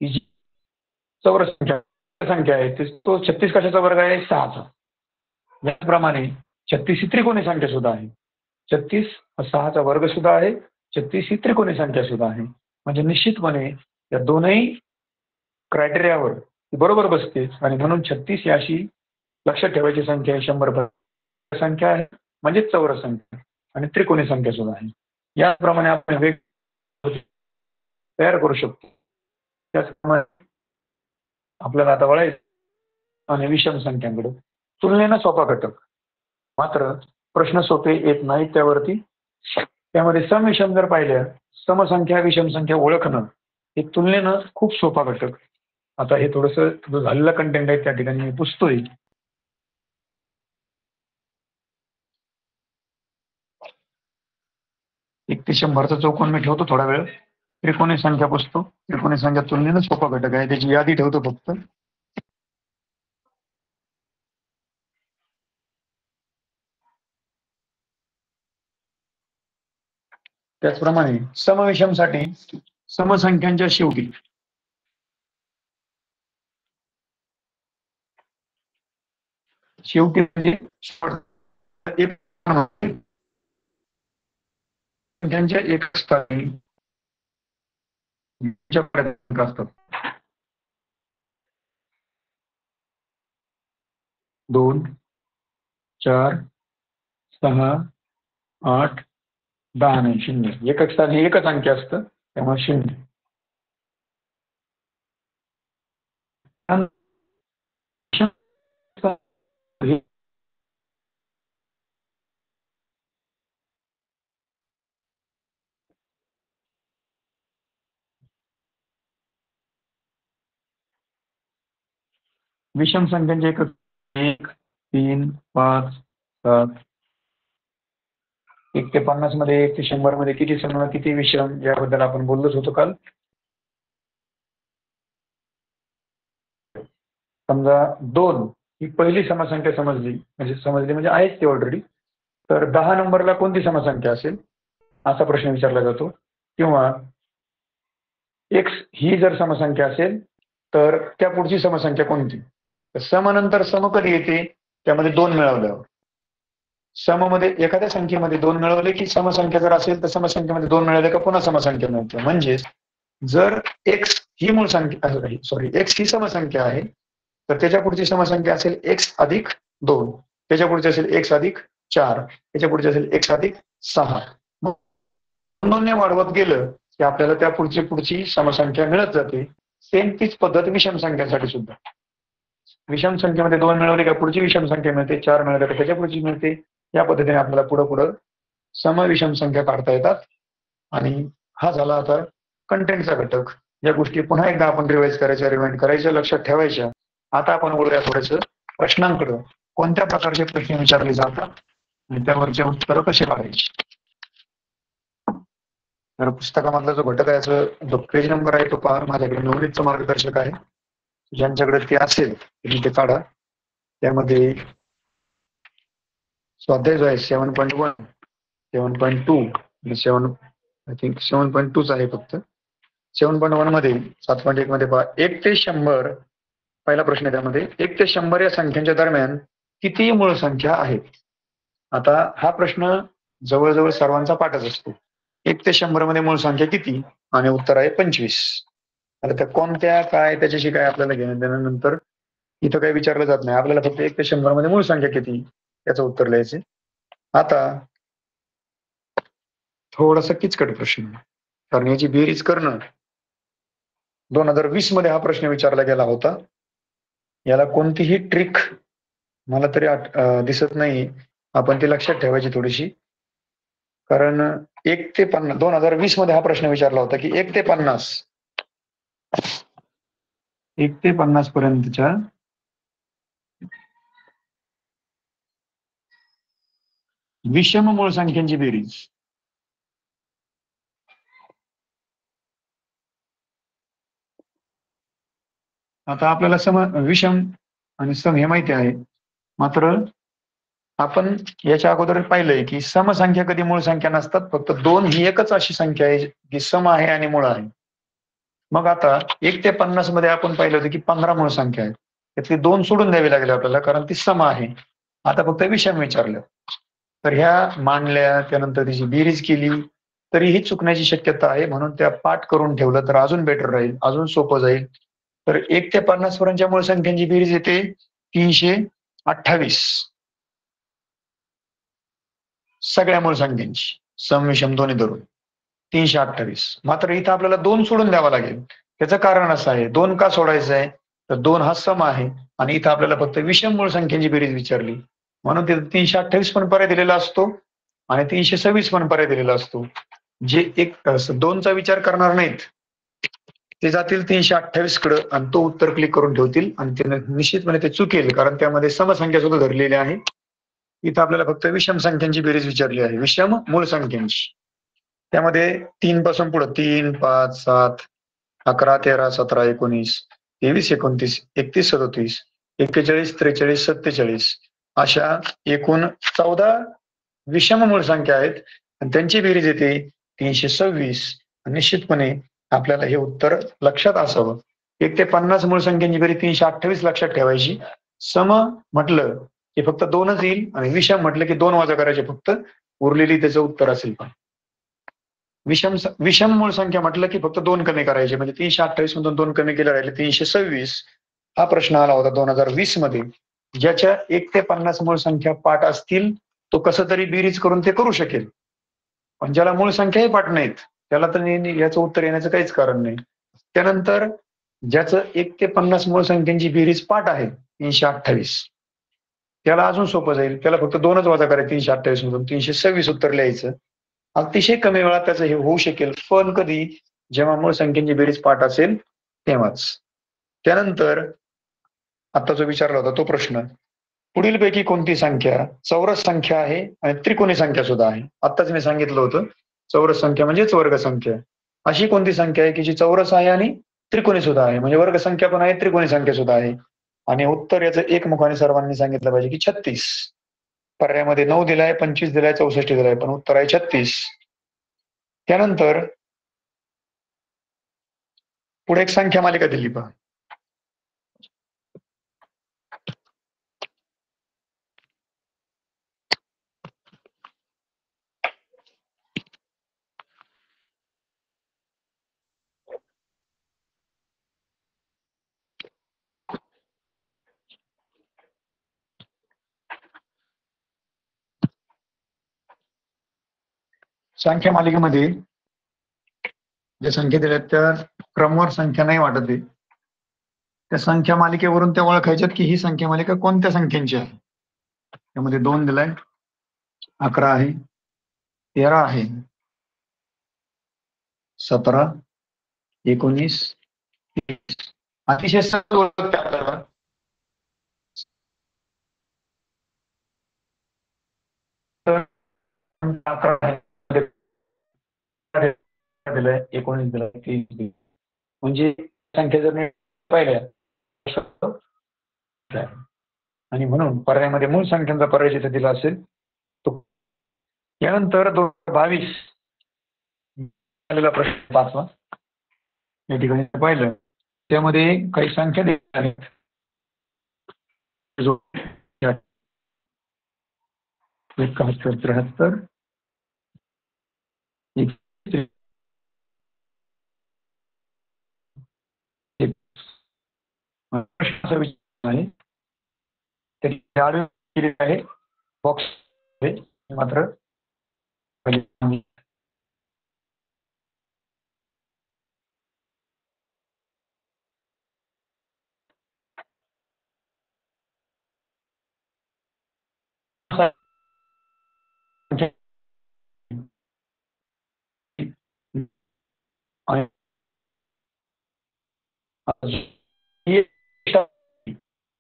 ही जी चौरस संख्या आहे तो 36 कशाचा वर्ग आहे, 6चा. याप्रमाणे 36 ही त्रिकोणी संख्या सुद्धा आहे. 36 6चा वर्ग सुद्धा आहे, 36 ही त्रिकोणी संख्या सुद्धा आहे. म्हणजे निश्चितपणे या दोनही क्रायटेरियावर बरोबर बसते आणि म्हणून 36 ही अशी लक्षात ठेवायची संख्या आहे. 100 संख्या आहे म्हणजे चौरस संख्या आणि त्रिकोणी संख्या सुद्धा आहे. याप्रमाणे आपण वेग तयार करू शकतो. त्याचप्रमाणे आपल्याला आता वळायचं आणि विषम संख्यांकडे. तुलनेनं सोपा घटक, मात्र प्रश्न सोपे येत नाहीत त्यावरती. त्यामध्ये सम विषम जर पाहिल्या, समसंख्या विषम संख्या ओळखणं हे तुलनेनं खूप सोपा घटक. आता हे थोडंसं झालेलं कंटेंट आहे, त्या ठिकाणी मी पुसतोय. 1 ते 100चा चौकोन मी ठेवतो थोडा वेळ. त्रिकोणी संख्या पुसतो. त्रिकोणी संख्या तुलनेनं सोपा घटक आहे, त्याची यादी ठेवतो फक्त. त्याचप्रमाणे समविषमसाठी समसंख्यांच्या शेवटी म्हणजे संख्यांच्या एक स्थानी असतात. 2, 4, 6, 8, 10 नाही 0. एकक स्थानी एकच अंकी असतं, त्यामुळे 0. विषम संख्यांचे एकक 1, 3, 5, 7, 1 ते 50 मध्ये 1 ते 100 मध्ये किती सम किती विषम याबद्दल आपण बोललोच होतो काल. समजा 2 ही पहिली समसंख्या समजली म्हणजे आहेच ती ऑलरेडी. तर 10 नंबरला कोणती समसंख्या असेल असा प्रश्न विचारला जातो. किंवा x ही जर समसंख्या असेल तर त्या पुढची समसंख्या कोणती. समनंतर सम कधी येते, त्यामध्ये 2 मिळवल्यावर. सममध्ये एखाद्या संख्येमध्ये 2 मिळवले की समसंख्या जर असेल तर समसंख्येमध्ये 2 मिळवले का पुन्हा समसंख्या मिळते. म्हणजेच जर x ही मूळ संख्या x ही समसंख्या आहे तर त्याच्या पुढची समसंख्या असेल x अधिक 2, त्याच्या पुढची असेल x अधिक 4, त्याच्या पुढची असेल x अधिक 6. दोन्ही वाढवत गेलं की आपल्याला त्या पुढची समसंख्या मिळत जाते. सेम तीच पद्धत विषम संख्यांसाठी सुद्धा. विषम संख्येमध्ये 2 मिळवले का पुढची विषम संख्या मिळते, 4 मिळवले का त्याच्या पुढची मिळते. या पद्धतीने आपल्याला पुढे समविषम संख्या काढता येतात. आणि हा झाला आता कंटेंटचा घटक. या गोष्टी पुन्हा एकदा आपण रिवाइज करायच्या, लक्षात ठेवायच्या. आता आपण बोलूया थोडंसं प्रश्नांकडे. कोणत्या प्रकारचे प्रश्न विचारले जातात आणि त्यावरचे उत्तर कसे काढायचे. तर पुस्तकामधला जो घटक आहे जो पेज नंबर आहे तो पहा. माझ्याकडे नवनीतचं मार्गदर्शक आहे, ज्यांच्याकडे ते असेल तुम्ही ते काढा. त्यामध्ये स्वाध्याय जो आहे 7.1, 7.2 आणि 7.2 आहे फक्त. 7.1 मध्ये 7.1 मध्ये पहा 1 ते 100. पहिला प्रश्न त्यामध्ये 1 ते 100 या संख्यांच्या दरम्यान किती मूळ संख्या आहेत. आता हा प्रश्न जवळजवळ सर्वांचा पाठच असतो. 1 ते 100 मध्ये मूळ संख्या किती, आणि उत्तर आहे 25. आता त्या कोणत्या काय त्याच्याशी काय आपल्याला घेणं देण्यानंतर इथं काही विचारलं जात नाही. आपल्याला फक्त 1 ते 100 मध्ये मूळ संख्या किती याचं उत्तर लिहायचे. आता थोडासा किचकट प्रश्न, कारण याची बेरीज करणं. 2020 मध्ये हा प्रश्न विचारला गेला होता. याला कोणतीही ट्रिक मला तरी दिसत नाही. आपण ती लक्षात ठेवायची थोडीशी. कारण 1 ते 50 2020 मध्ये हा प्रश्न विचारला होता की 1 ते 50 पर्यंतच्या विषम मूळ संख्यांची बेरीज. आता आपल्याला विषम आणि सम हे माहिती आहे. मात्र आपण याच्या अगोदर पाहिलंय की समसंख्या कधी मूळ संख्या नसतात. फक्त 2 ही एकच अशी संख्या आहे जी सम आहे आणि मूळ आहे. मग आता 1 ते 50 मध्ये आपण पाहिलं होतं की 15 मूळ संख्या आहेत. त्यातली 2 सोडून द्यावी लागेल आपल्याला, कारण ती सम आहे. आता फक्त विषम विचारलं तर ह्या मांडल्या, त्यानंतर त्याची बेरीज केली तरीही चुकण्याची शक्यता आहे. म्हणून त्या पाठ करून ठेवलं तर अजून बेटर राहील, अजून सोपं जाईल. तर 1 ते 50 पर्यंतच्या मूळ संख्यांची बेरीज येते 328. सगळ्या मूळ संख्यांची सम विषम दोन्ही धरून 328. मात्र इथं आपल्याला 2 सोडून द्यावा लागेल. त्याचं कारण असं आहे, 2 का सोडायचं आहे तर 2 हा सम आहे आणि इथं आपल्याला फक्त विषम मूळ संख्यांची बेरीज विचारली. म्हणून तिथं 328 पण पर्याय दिलेला असतो आणि 326 पण पर्याय दिलेला असतो. जे 2चा विचार करणार नाहीत ते जातील 328 कडे आणि तो उत्तर क्लिक करून ठेवतील आणि ते निश्चितपणे ते चुकेल, कारण त्यामध्ये समसंख्या सुद्धा धरलेल्या आहे. इथं आपल्याला फक्त विषम संख्यांची बेरीज विचारली आहे, विषम मूळ संख्यांची. त्यामध्ये 3 पासून पुढे 3, 5, 7, 11, 13, 17, 19, 23, 29, 31, 37, 41, 43, 47 अशा एकूण 14 विषम मूळ संख्या आहेत आणि त्यांची बेरीज येते 326. निश्चितपणे आपल्याला हे उत्तर लक्षात असावं. 1 ते 50 मूळ संख्यांची बेरीज 328 लक्षात ठेवायची. सम म्हटलं की फक्त 2च येईल आणि विषम म्हटलं की 2 वजा करायचे फक्त, उरलेली त्याचं उत्तर असेल. पण विषम मूळ संख्या म्हटलं की फक्त 2 कमी करायचे, म्हणजे 328 मधून 2 कमी केले राहिले 326. हा प्रश्न आला होता 2020 मध्ये. ज्याच्या 1 ते 50 मूळ संख्या पाठ असतील तो कसं तरी बेरीज करून ते करू शकेल. पण ज्याला मूळ संख्याही पाठ नाहीत त्याला तर याचं उत्तर येण्याचं काहीच कारण नाही. त्यानंतर ज्याचं 1 ते 50 मूळ संख्यांची बेरीज पाठ आहे 328, त्याला अजून सोपं जाईल. त्याला फक्त 2च वजा करायचे 328 मधून, 326 उत्तर लिहायचं. अतिशय कमी वेळात त्याचं हे होऊ शकेल. पण कधी, जेव्हा मूळ संख्यांची बेरीज पाठ असेल तेव्हाच. त्यानंतर आता जो विचारला होता तो प्रश्न पुढीलपैकी कोणती संख्या चौरस संख्या आहे आणि त्रिकोणी संख्या सुद्धा आहे? आत्ताच मी सांगितलं होतं, चौरस संख्या म्हणजेच वर्ग संख्या. अशी कोणती संख्या आहे की जी चौरस आहे आणि त्रिकोणी सुद्धा आहे, म्हणजे वर्ग संख्या पण आहे, त्रिकोणी संख्या सुद्धा आहे? आणि उत्तर याचं एकमुखाने सर्वांनी सांगितलं पाहिजे की 36. पर्यायामध्ये 9 दिलाय, 25 दिलाय, 64 दिलाय, पण उत्तर आहे 36. त्यानंतर पुढे एक संख्या मालिका दिली पहा. संख्या मालिकेमध्ये ज्या संख्या दिल्यात त्या क्रमवार संख्या नाही वाटत आहे. त्या संख्या मालिकेवरून त्या ओळखायच्यात की ही संख्या मालिका कोणत्या संख्यांची आहे. त्यामध्ये 2 दिलाय, 11 आहे, 13 आहे, 17, 19, 30. अतिशय सहज ओळखता आपल्याला. तर 11 दिलाय, 19 दिलाय, 30 दिलाय. म्हणजे संख्या जर मी पाहिल्या आणि म्हणून पर्यायामध्ये मूळ संख्यांचा पर्याय जिथे दिला असेल तो. यानंतर 2022 आलेला प्रश्न 5वा या ठिकाणी पाहिलं, त्यामध्ये काही संख्या दिल्या आहेत. 71, 73, आहे आहे बॉक्स मात्र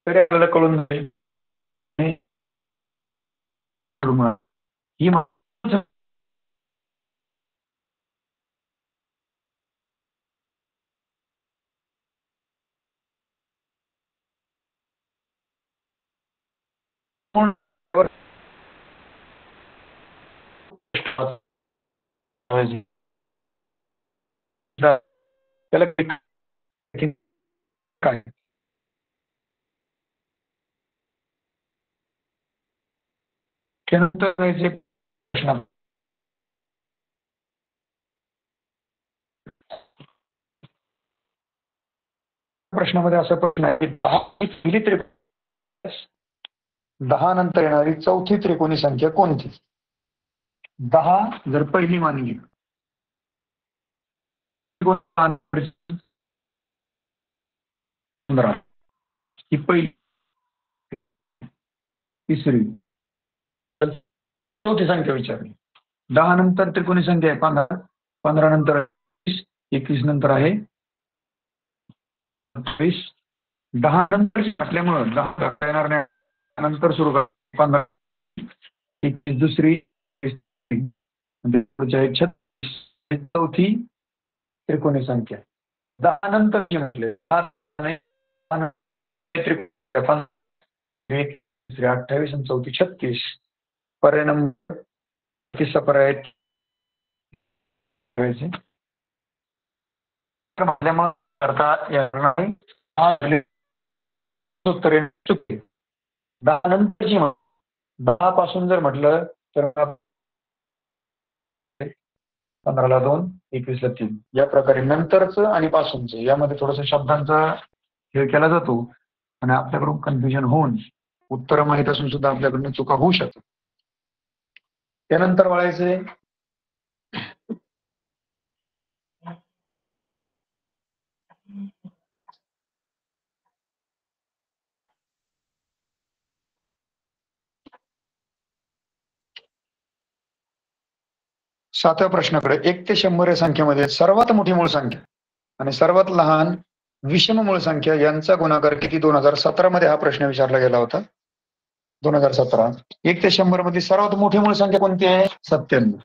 आपल्याला कळून जाईल ही त्याला काय त्यानंतर प्रश्न प्रश्नामध्ये असा प्रश्न आहे की 10 नंतर येणारी चौथी त्रिकोणी संख्या कोणती? 10 जर पहिली मानली, 15 ही पहिली, तिसरी, चौथी संख्या विचारली. 10 नंतर त्रिकोणी संख्या आहे 15, 15 नंतर 21 नंतर आहे 20. 10 नंतर असल्यामुळं 10 येणार नाही, नंतर सुरू कर 15, 21 दुसरी, चौथी त्रिकोणी संख्या. 10 नंतर म्हटले 28 आणि चौथी 36. पर्याय नंबर 30 पर्याय करता येणार नाही. उत्तर चुकते. 10 नंतरची 10 पासून जर म्हटलं तर 15 ला 2, 21 ला 3. या प्रकारे नंतरच आणि पासूनच यामध्ये थोडस शब्दांचा खेळ केला जातो आणि आपल्याकडून कन्फ्युजन होऊन उत्तर माहित असून सुद्धा आपल्याकडून चुका होऊ शकतात. त्यानंतर वळायचे सातव्या प्रश्नाकडे. 1 ते 100 या संख्येमध्ये सर्वात मोठी मूळ संख्या आणि सर्वात लहान विषम मूळ संख्या यांचा गुणाकार किती? 2017 मध्ये हा प्रश्न विचारला गेला होता. 2017. 1 ते 100 मधली सर्वात मोठी मूळ संख्या कोणती आहे? 97.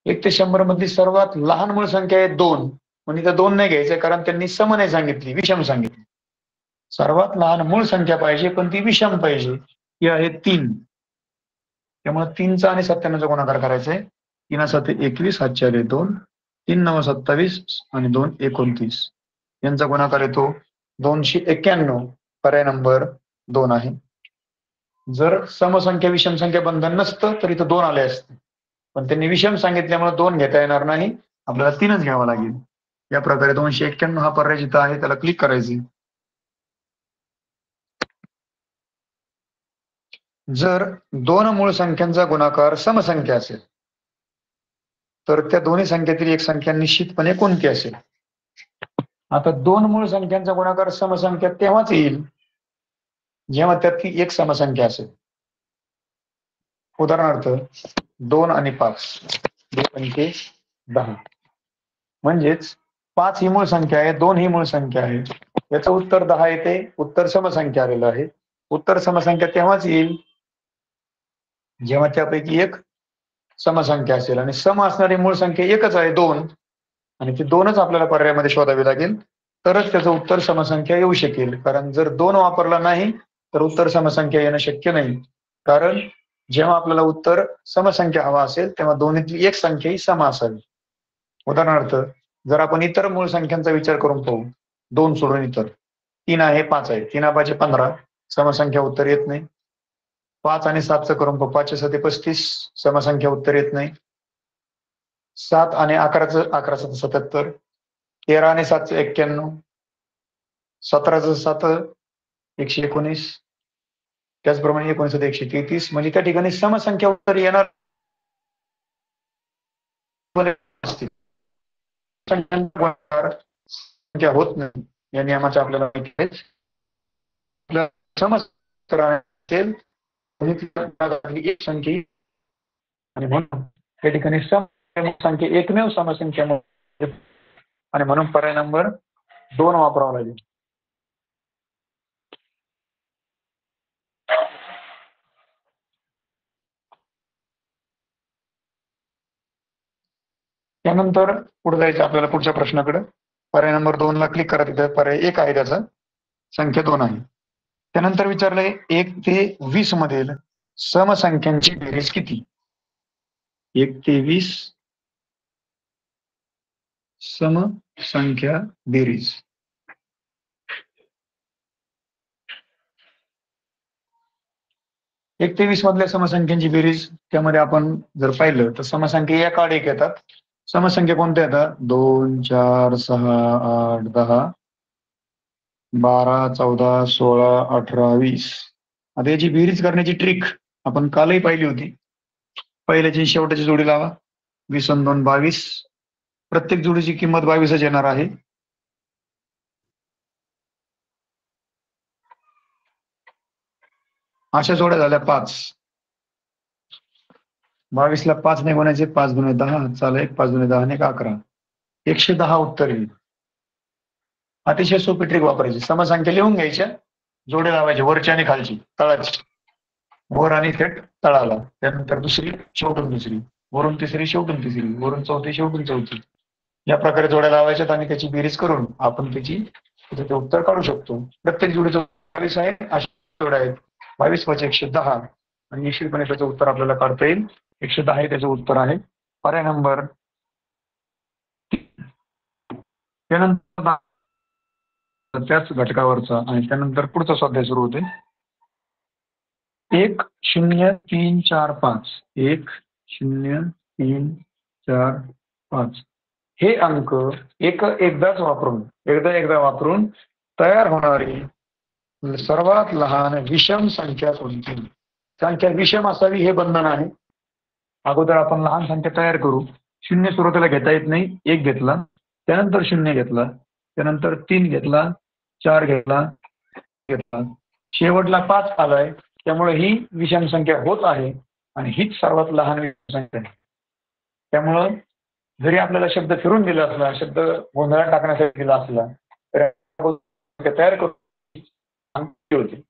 1 ते 100 मधली सर्वात लहान मूळ संख्या आहे 2. पण इथं 2 नाही घ्यायचं कारण त्यांनी सम नाही सांगितली, विषम सांगितली. सर्वात लहान मूळ संख्या पाहिजे पण ती विषम पाहिजे. ही आहे 3. त्यामुळे 3चा आणि 97चा गुणाकार करायचा आहे. 3 7 21, 7 4 2, 3 9 27 आणि 2 29. यांचा गुणाकार येतो 291. पर्याय नंबर 2 आहे. जर समसंख्या विषम संख्या बंधन नसतं तर इथं 2 आले असते, पण त्यांनी विषम सांगितल्यामुळे 2 घेता येणार नाही, आपल्याला 3च घ्यावा लागेल. या प्रकारे 291 हा पर्याय जिथं आहे त्याला क्लिक करायचे. जर 2 मूळ संख्यांचा गुणाकार समसंख्या असेल तर त्या दोन्ही संख्येतील एक संख्या निश्चितपणे कोणती असेल? आता 2 मूळ संख्यांचा गुणाकार समसंख्या तेव्हाच येईल जेव्हा त्यातली एक समसंख्या असेल. उदाहरणार्थ 2 आणि 5, 2 पंचे 10. म्हणजेच 5 ही मूळ संख्या आहे, 2 ही मूळ संख्या आहे. याचं उत्तर 10 येते. उत्तर समसंख्या आलेलं आहे. उत्तर समसंख्या तेव्हाच येईल जेव्हा त्यापैकी एक समसंख्या असेल आणि सम असणारी मूळ संख्या एकच आहे 2, आणि ती 2च आपल्याला पर्यायामध्ये शोधावी लागेल, तरच त्याचं उत्तर समसंख्या येऊ शकेल. कारण जर 2 वापरला नाही तर उत्तर समसंख्या येणं शक्य नाही. कारण जेव्हा आपल्याला उत्तर समसंख्या हवा असेल तेव्हा दोन्हीतली एक संख्या ही सम असावी. उदाहरणार्थ जर आपण इतर मूळ संख्यांचा विचार करून पाहू, 2 सोडून इतर 3 आहे, 5 आहे, 3 5 15, समसंख्या उत्तर येत नाही. 5 आणि 7चं करून पाहू, 5 7 35, समसंख्या उत्तर येत नाही. 7 आणि 11चं 11 7 77, 13 आणि 7चं 91, 17चं 7 119, त्याचप्रमाणे 19 133. म्हणजे त्या ठिकाणी समसंख्या उत्तर येणार संख्या होत नाही. या नियमाचं आपल्याला माहिती आहे. असेल एक संख्या आणि म्हणून त्या ठिकाणी संख्या एकमेव समसंख्या आणि म्हणून पर्याय नंबर 2 वापरावा लागेल. त्यानंतर पुढे जायचं आपल्याला पुढच्या प्रश्नाकडे. पर्याय नंबर 2 ला क्लिक करा. तिथे पर्याय 1 आहे, त्याचा संख्या 2 आहे. त्यानंतर विचारलंय 1 ते 20 मधील समसंख्यांची बेरीज किती? 1 ते 20 समसंख्या बेरीज. एक ते 20 मधल्या समसंख्यांची बेरीज, त्यामध्ये आपण जर पाहिलं तर समसंख्या एक आड एक येतात. समसंख्या कोणत्या येतात? 2 4 6 8 10 12 14 16 18 20. आता याची बेरीज करण्याची ट्रिक आपण कालही पाहिली होती. पहिल्याची शेवटाची जोडी लावा, 20 आणि 2 22. प्रत्येक जोडीची किंमत 22च येणार आहे. अशा जोड्या झाल्या 5. 22ला 5 ने गुणायचे, 5 गुणे 10 चालेल, 1 5 गुणे 10 आणि 11. 110 उत्तर येईल. अतिशय सोपी ट्रिक वापरायची. समसंख्या लिहून घ्यायच्या, जोडे लावायचे वरची आणि खालची, तळाची. वर आणि थेट तळाला. त्यानंतर दुसरी, शेवटून दुसरी, वरून तिसरी, शेवटून तिसरी, वरून चौथी, शेवटून चौथी. या प्रकारे जोड्या लावायच्यात आणि त्याची बेरीज करून आपण त्याची उत्तर काढू शकतो. प्रत्येक जोडीचं 22 आहे. अशा जोड्या आहेत. 22 + 110 आणि निश्चितपणे त्याचं उत्तर आपल्याला काढता येईल. 110 हे त्याचं उत्तर आहे. पर्याय नंबर. त्यानंतर त्याच घटकावरचा आणि त्यानंतर पुढचा स्वाध्याय सुरू होते. 1 0 3 4 5, 1 0 3 4 5 हे अंक एकदा वापरून तयार होणारी सर्वात लहान विषम संख्या कोणती? संख्या विषम असावी हे बंधन आहे. अगोदर आपण लहान संख्या तयार करू. 0 सुरुवातीला घेता येत नाही. 1 घेतला, त्यानंतर 0 घेतला, त्यानंतर 3 घेतला, 4 घेतला, शेवटला 5 आलाय. त्यामुळे ही विषम संख्या होत आहे आणि हीच सर्वात लहान विषम संख्या आहे. त्यामुळं जरी आपल्याला शब्द फिरून दिला असला, शब्द गोंधळात टाकण्यासाठी दिला असला, तर तयार करून होते.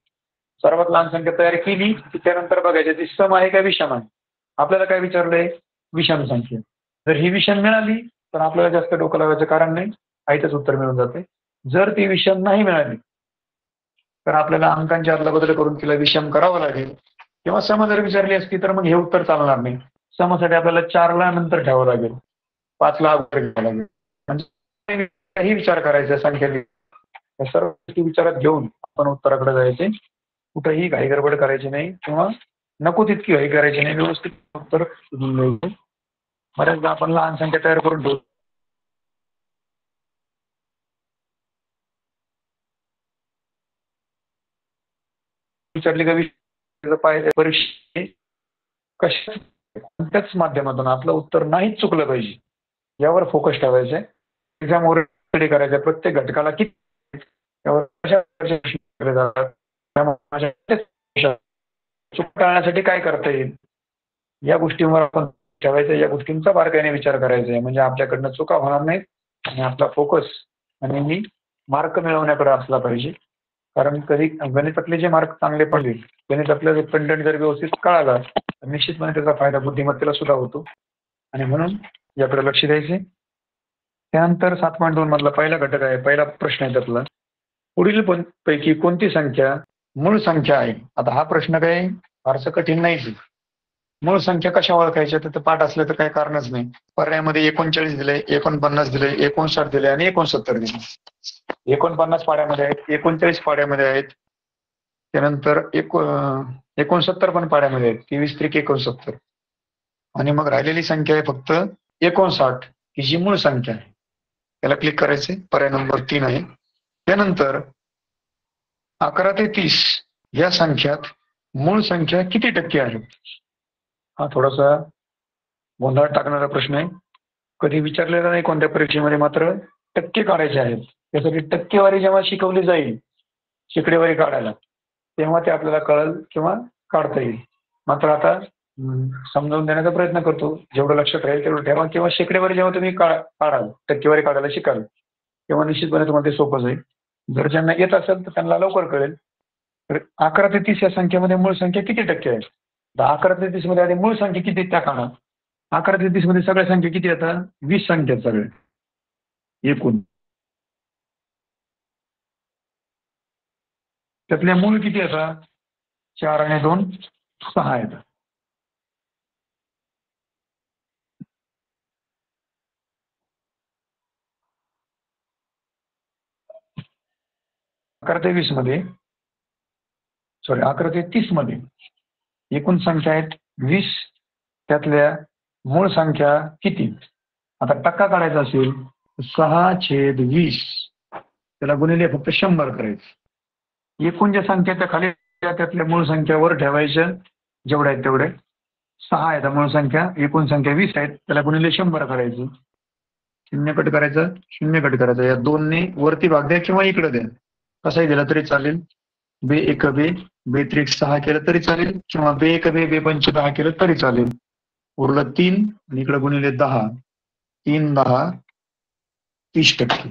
सर्वात लहान संख्या तयार केली की त्यानंतर बघायची ती सम आहे का विषम आहे. आपल्याला काय विचारलंय, विषम संख्या. जर ही विषम मिळाली तर आपल्याला जास्त डोकं लावायचं कारण नाही, आईतच उत्तर मिळून जाते. जर ती विषम नाही मिळाली तर आपल्याला अंकांची अदलाबदल करून तिला विषम करावं लागेल. किंवा सम जर विचारली असती तर मग हे उत्तर चालणार नाही. समसाठी आपल्याला 4ला नंतर ठेवावं लागेल, 5ला अगोदर घ्यावं लागेल. म्हणजे काही विचार करायचा संख्या या सर्व गोष्टी विचारात घेऊन आपण उत्तराकडे जायचे. कुठेही घाई गडबड करायची नाही किंवा नको तितकी घाई करायची नाही. व्यवस्थित उत्तर द्यायचे. बऱ्याचदा आपण लहान संख्या तयार करून ठेवतो. विचारली का पाहिजे परीक्षे कशाच माध्यमातून आपलं उत्तर नाहीच चुकलं पाहिजे यावर फोकस ठेवायचा आहे. एक्झामवर स्टडी करायचा. प्रत्येक घटकाला किती चूक टाळण्यासाठी काय करता येईल या गोष्टींवर आपण ठेवायचं. या गोष्टींचा बारकाईने विचार करायचा आहे म्हणजे आपल्याकडनं चुका होणार नाहीत आणि आपला फोकस आणि मार्क मिळवण्याकडे असला पाहिजे. कारण कधी गणितातले जे मार्क चांगले पडले, गणितातलं कंटेंट जर व्यवस्थित कळाला तर निश्चितपणे त्याचा फायदा बुद्धिमत्तेला सुद्धा होतो आणि म्हणून याकडे लक्ष द्यायचे. त्यानंतर 7.2 मधला पहिला घटक आहे, पहिला प्रश्न आहे त्यातला, पुढील पैकी कोणती संख्या मूळ संख्या आहे. आता हा प्रश्न काही फारसं कठीण नाही. मूळ संख्या कशा ओळखायच्या तर पाठ असलं तर काही कारणच नाही. पर्यायामध्ये 39 दिले, 49 दिले, 59 दिले आणि 69 दिले. 49 पाड्यामध्ये आहेत, 39 पाड्यामध्ये आहेत, त्यानंतर 69 पण पाड्यामध्ये आहेत. 23 त्रिक 69 आणि मग राहिलेली संख्या आहे फक्त 59 ही जी मूळ संख्या आहे. त्याला क्लिक करायचे. पर्याय नंबर 3 आहे. त्यानंतर 11 ते 30 या संख्यात मूळ संख्या किती टक्के आहे. हा थोडासा गोंधळ टाकणारा प्रश्न आहे. कधी विचारलेला नाही कोणत्या परीक्षेमध्ये, मात्र टक्के काढायचे आहेत. त्यासाठी टक्केवारी जेव्हा शिकवली जाईल शेकडेवारी काढायला तेव्हा ते आपल्याला कळेल किंवा काढता येईल. मात्र आता समजावून देण्याचा प्रयत्न करतो. जेवढं लक्षात राहील तेवढं ठेवा. किंवा शेकडेवारी जेव्हा तुम्ही काढाल, टक्केवारी काढायला शिकाल तेव्हा निश्चितपणे तुम्हाला ते सोपं जाईल. जर ज्यांना येत असेल तर त्यांना लवकर कळेल. तर 11 ते 30 या संख्येमध्ये मूळ संख्या किती टक्के आहे. 11 ते 30 मध्ये आधी मूळ संख्या किती त्या काढा. 11 ते 30 मध्ये सगळ्या संख्या किती येतात, 20 संख्या आहेत सगळे एकूण. त्यातल्या मूळ किती येतात, 4 आणि 2 6 येतात. अकरा ते 20 मध्ये 11 ते 30 मध्ये एकूण संख्या आहेत 20. त्यातल्या मूळ संख्या किती. आता टक्का काढायचा असेल 6/20 त्याला गुणिले फक्त 100 करायचं. एकूण ज्या संख्या त्या खाली त्यातल्या मूळ संख्या वर ठेवायच्या जेवढ्या आहेत तेवढे. 6 आहेत मूळ संख्या, एकूण संख्या 20 आहेत, त्याला गुणिले 100 करायचं. 0 कट करायचं, 0 कट करायचं. या 2 ने वरती भाग द्या किंवा इकडे द्या, कसंही दिला तरी चालेल. बे 1 बे, बे 3 6 केलं तरी चालेल किंवा बे 1 बे, बे 5 10 केलं तरी चालेल. उरलं 3 आणि इकडे गुणिले 10. 3 10 30%.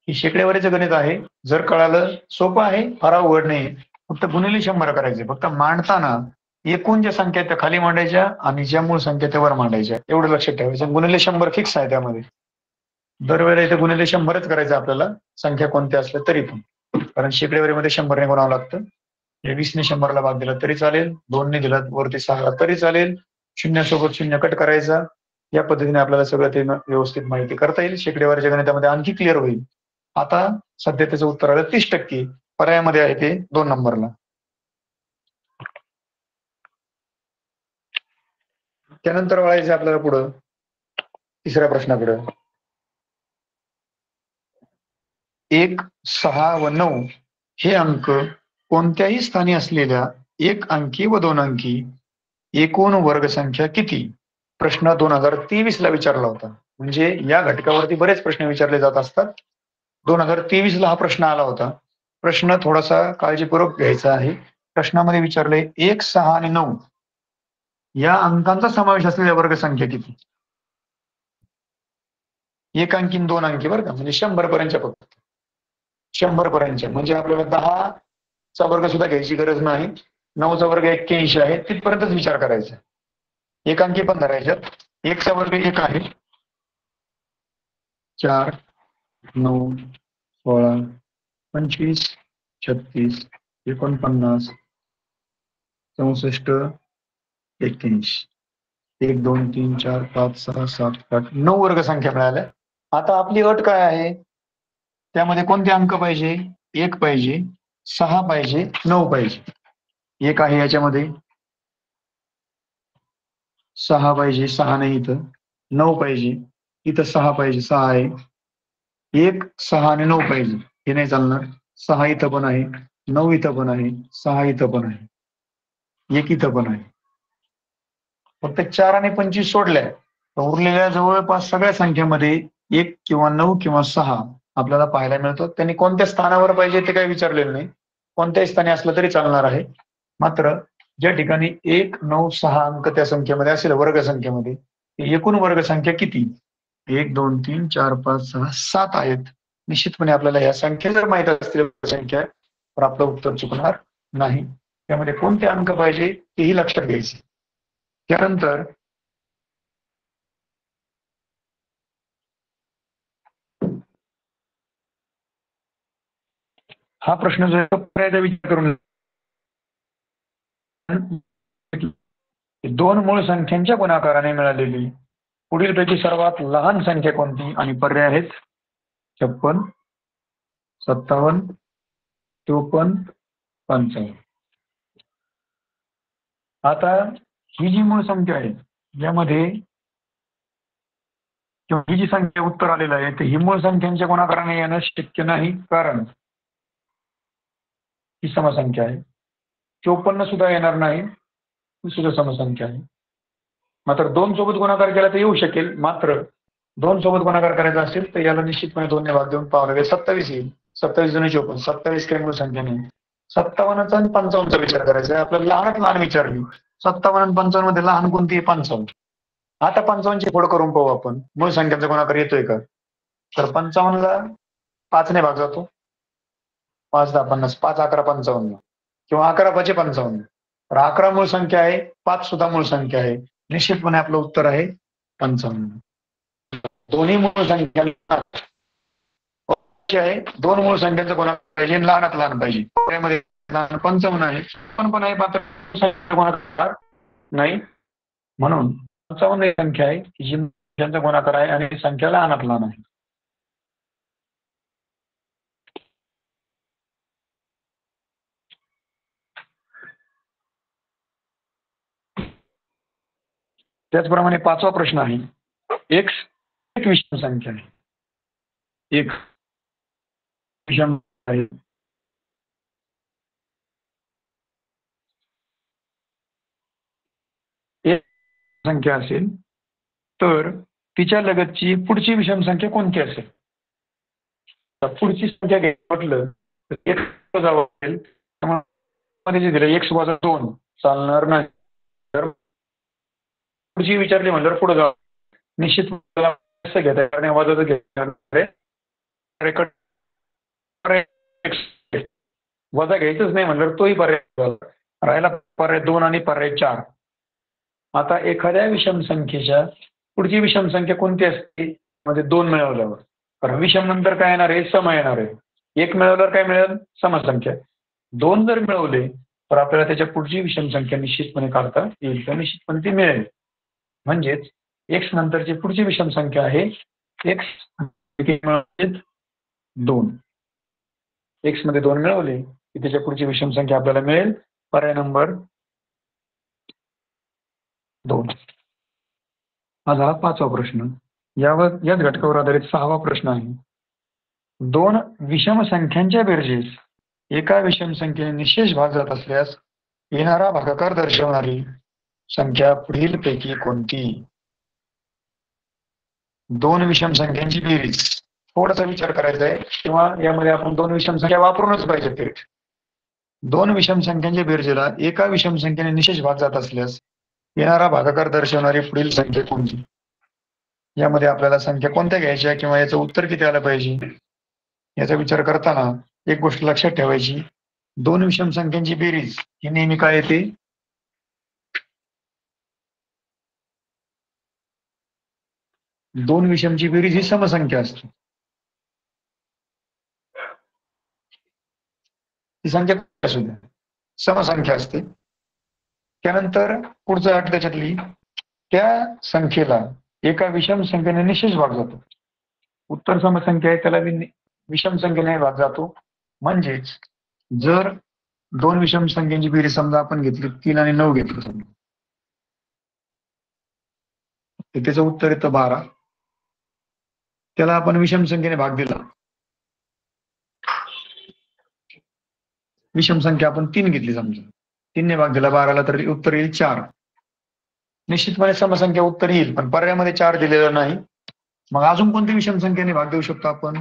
ही शेकडेवारीचं गणित आहे. जर कळालं सोपं आहे, फार अवघड नाही. फक्त गुणिले 100 करायचे. फक्त मांडताना एकूण ज्या संख्या त्या खाली मांडायच्या आणि ज्या मूळ संख्या त्या वर मांडायच्या, एवढं लक्षात ठेवायचं. गुणिले 100 फिक्स आहे त्यामध्ये. दरवेळेला इथे गुणिले 100च करायचं आपल्याला, संख्या कोणत्या असल्या तरी पण. कारण शेकडेवारीमध्ये 100 ने गुणावं लागतं. 20 ने 100ला भाग दिला तरी चालेल, 2 ने दिला वरती 6 तरी चालेल, 0 सोबत 0 कट करायचा. या पद्धतीने आपल्याला सगळं ते व्यवस्थित माहिती करता येईल. शेकडेवारीच्या गणितामध्ये आणखी क्लिअर होईल. आता सध्या त्याचं उत्तर आलं 30%. पर्यायामध्ये आहे ते 2 नंबरला. त्यानंतर वळायचं आपल्याला पुढं तिसऱ्या प्रश्नाकडे. 1 6 व 9 हे अंक कोणत्याही स्थानी असलेल्या 1 अंकी व 2 अंकी एकूण वर्गसंख्या किती. प्रश्न 2023 ला विचारला होता. म्हणजे या घटकावरती बरेच प्रश्न विचारले जात असतात. 2023 ला हा प्रश्न आला होता. प्रश्न थोडासा काळजीपूर्वक घ्यायचा आहे. प्रश्नामध्ये विचारले 1 6 आणि 9 या अंकांचा समावेश असलेल्या वर्गसंख्या किती. 1 अंकी 2 अंकी बरं का, म्हणजे 100 पर्यंतच्या फक्त. 100 पर्यंतच्या म्हणजे आपल्याला 10 चा वर्ग सुद्धा घ्यायची गरज नाही. 9 चा वर्ग 81 आहे, तिथपर्यंतच विचार करायचा. एकांकी पण धरायच्यात. 1 चा वर्ग 1 आहे. 4, 9, 16, 25, 36, 49, 64, 81. 1, 2, 3, 4, 5, 6, 7, 8, 9 वर्ग संख्या मिळाल्या. आता आपली अट काय आहे? त्यामध्ये कोणते अंक पाहिजे? 1 पाहिजे, 6 पाहिजे, 9 पाहिजे. 1 आहे याच्यामध्ये, 6 पाहिजे, 6 नाही इथं. 9 पाहिजे, इथं 6 पाहिजे, 6 आहे. 1, 6 आणि 9 पाहिजे. हे नाही चालणार. 6 इथं पण आहे, 9 इथं पण आहे, 6 इथं पण आहे, 1 इथं पण आहे. फक्त 4 आणि 25 सोडल्या उरलेल्या जवळपास सगळ्या संख्येमध्ये 1 किंवा 9 किंवा 6 आपल्याला पाहायला मिळतो. त्यांनी कोणत्या स्थानावर पाहिजे ते काही विचारलेलं नाही. कोणत्याही स्थानी असलं तरी चालणार आहे. मात्र ज्या ठिकाणी 1, 9, 6 अंक त्या संख्येमध्ये असेल वर्गसंख्येमध्ये, एकूण वर्गसंख्या किती? 1, 2, 3, 4, 5, 6, 7 आहेत. निश्चितपणे आपल्याला या संख्या जर माहित असतील संख्या तर आपलं उत्तर चुकणार नाही. त्यामध्ये कोणते अंक पाहिजे तेही लक्षात घ्यायचे. त्यानंतर हा प्रश्न जो आहे पर्यायाचा विचार करून दोन मूळ संख्यांच्या गुणाकाराने मिळालेली पुढीलपैकी सर्वात लहान संख्या कोणती? आणि पर्याय आहेत 56, 57, 54, 55. आता ही जी मूळ संख्या आहे यामध्ये किंवा ही जी संख्या उत्तर आलेलं आहे ते ही मूळ संख्यांच्या गुणाकाराने येणं शक्य नाही, कारण ही समसंख्या आहे. 54 सुद्धा येणार नाही, ही सुद्धा समसंख्या आहे. मात्र 2 सोबत गुणाकार केला तर येऊ शकेल. मात्र 2 सोबत गुणाकार करायचा असेल तर याला निश्चितपणे 2 ने भाग देऊन पाहावं लागेल. 27 येईल. 27 जुने 54, 27 काही मूळ संख्या नाही. 57 आणि 55चा विचार करायचा आहे. आपल्याला लहानात लहान विचारली. 57 आणि 55 मध्ये लहान कोणती आहे? 55. आता 55 ची फोड करून पाहू आपण. मूळ संख्यांचा गुणाकार येतोय का? तर 55 ला 5 ने भाग जातो. 5 10 50, 5 11 55 किंवा 11 5 55. तर 11 मूळ संख्या आहे, 5 सुद्धा मूळ संख्या आहे. निश्चितपणे आपलं उत्तर आहे 55. दोन्ही मूळ संख्या आहे. 2 मूळ संख्यांचा गुणाकार पाहिजे, लहानात लहान पाहिजे. त्यामध्ये लहान 55 आहे, पण आहे मात्र गुणाकार नाही. म्हणून 55 ही संख्या आहे की जी संख्यांचा गुणाकार आहे आणि संख्या लहानात लहान आहे. त्याचप्रमाणे 5वा प्रश्न आहे. एक विषम संख्या आहे. एक विषम आहे. एक संख्या असेल तर तिच्या लगतची पुढची विषम संख्या कोणती असेल? पुढची संख्या घ्यायचं म्हटलं तर एक जाईल. त्यामुळे जे दिलं x - 2 चालणार नाही. तर पुढची विचारली म्हणल्यावर पुढे जाऊ. निश्चित कसं घेता येणार? वजाचं घेणार, वजा घ्यायचंच नाही म्हणल्यावर तोही पर्याय राहिला. पर्याय 2 आणि पर्याय 4. आता एखाद्या विषम संख्येच्या पुढची विषम संख्या कोणती असते? मध्ये 2 मिळवल्यावर. कारण विषम नंतर काय येणार आहे? सम येणार आहे. 1 मिळवल्यावर काय मिळेल? समसंख्या. 2 जर मिळवले तर आपल्याला त्याच्या पुढची विषम संख्या निश्चितपणे काढता येईल, तर निश्चितपणे ती मिळेल. म्हणजेच x नंतरची पुढची विषम संख्या आहे x 2. x मध्ये 2 मिळवले की त्याच्या पुढची विषम संख्या आपल्याला मिळेल. पर्याय नंबर 2. हा झाला 5वा प्रश्न. याच घटकावर आधारित 6वा प्रश्न आहे. 2 विषम संख्यांच्या बेरजेस एका विषम संख्येने निशेष भाग जात असल्यास येणारा भागाकार दर्शवणारी संख्या पुढीलपैकी कोणती? 2 विषम संख्यांची बेरीज. थोडासा विचार करायचा आहे किंवा यामध्ये आपण 2 विषम संख्या वापरूनच पाहिजे थेट. 2 विषम संख्यांच्या बेरजेला एका विषम संख्येने निशेष भाग जात असल्यास येणारा भागाकार दर्शवणारी पुढील संख्या कोणती? यामध्ये आपल्याला संख्या कोणत्या घ्यायच्या किंवा याचं उत्तर किती आलं पाहिजे याचा विचार करताना एक गोष्ट लक्षात ठेवायची दोन विषम संख्यांची बेरीज ही नेहमी काय येते? दोन विषमची बेरीज ही समसंख्या असते. ती संख्या असू द्या, समसंख्या असते. त्यानंतर पुढचं अट त्याच्यातली, त्या संख्येला एका विषम संख्येने निश्चित भाग जातो. उत्तर समसंख्या आहे त्याला विषम संख्येने भाग जातो. म्हणजेच जर दोन विषम संख्यांची बेरीज समजा आपण घेतली 3 आणि 9 घेतली समजा, तर त्याचं उत्तर येतं 12. त्याला आपण विषम संख्येने भाग दिला, विषम संख्या आपण 3 घेतली समजा, 3 ने भाग दिला 12ला, तर उत्तर येईल 4. निश्चितपणे समसंख्या उत्तर येईल, पण पर्यायामध्ये 4 दिलेला नाही. मग अजून कोणती विषम संख्येने भाग देऊ शकतो आपण?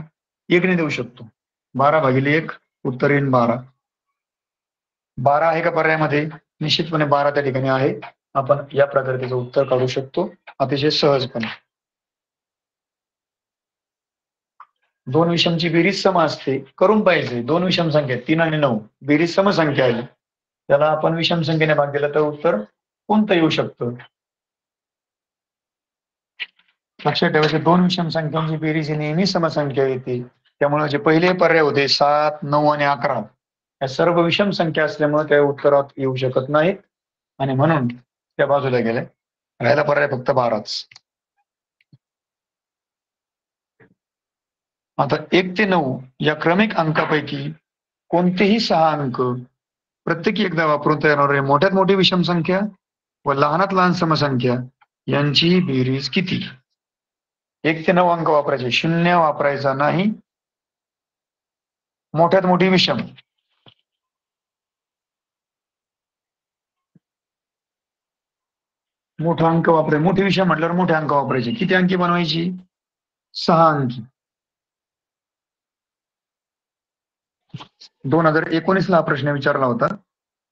1 ने देऊ शकतो. 12/1 उत्तर येईल 12. 12 आहे का पर्यायामध्ये? निश्चितपणे 12 त्या ठिकाणी आहे. आपण या प्रकारे त्याचं उत्तर काढू शकतो अतिशय सहजपणे. दोन विषमची बेरीज सम असते, करून पाहिजे. दोन विषम संख्या 3 आणि 9 बेरीज समसंख्या आली, त्याला आपण विषम संख्येने भाग दिला तर उत्तर कोणतं येऊ शकतं? लक्षात ठेवायचे, दोन विषम संख्यांची बेरीज ही नेहमी समसंख्या येते. त्यामुळे जे पहिले पर्याय होते 7, 9 आणि 11 या सर्व विषम संख्या असल्यामुळे त्या उत्तरात येऊ शकत नाहीत आणि म्हणून त्या बाजूला गेल्या. राहिला पर्याय फक्त 12च. आता 1 ते 9 या क्रमिक अंकापैकी कोणतेही 6 अंक प्रत्येकी एकदा वापरून तयार होणारे मोठ्यात मोठी विषम संख्या व लहानात लहान समसंख्या यांची बेरीज किती? 1 ते 9 अंक वापरायचे, 0 वापरायचा नाही. मोठ्यात मोठी विषम, मोठा अंक वापरायचे. मोठी विषम म्हटल्यावर मोठे अंक वापरायचे. किती अंकी बनवायची? 6 अंकी. 2019 ला हा प्रश्न विचारला होता.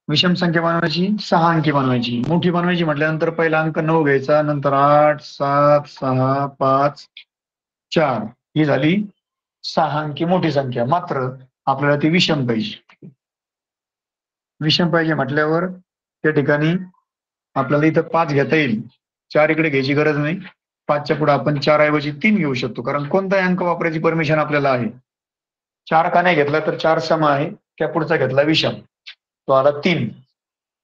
विषम संख्या बनवायची, 6 अंकी बनवायची. मोठी बनवायची म्हटल्यानंतर पहिला अंक 9 घ्यायचा, नंतर 8, 7, 6, 5, 4 ही झाली 6 अंकी मोठी संख्या. मात्र आपल्याला ती विषम पाहिजे. विषम पाहिजे म्हटल्यावर त्या ठिकाणी आपल्याला इथं 5 घेता येईल. 4 इकडे घ्यायची गरज नाही. 5च्या पुढे आपण 4 ऐवजी 3 घेऊ शकतो, कारण कोणताही अंक वापरायची परमिशन आपल्याला आहे. 4 का नाही घेतला तर 4 सम आहे, त्या पुढचा घेतला विषम, तो आला 3.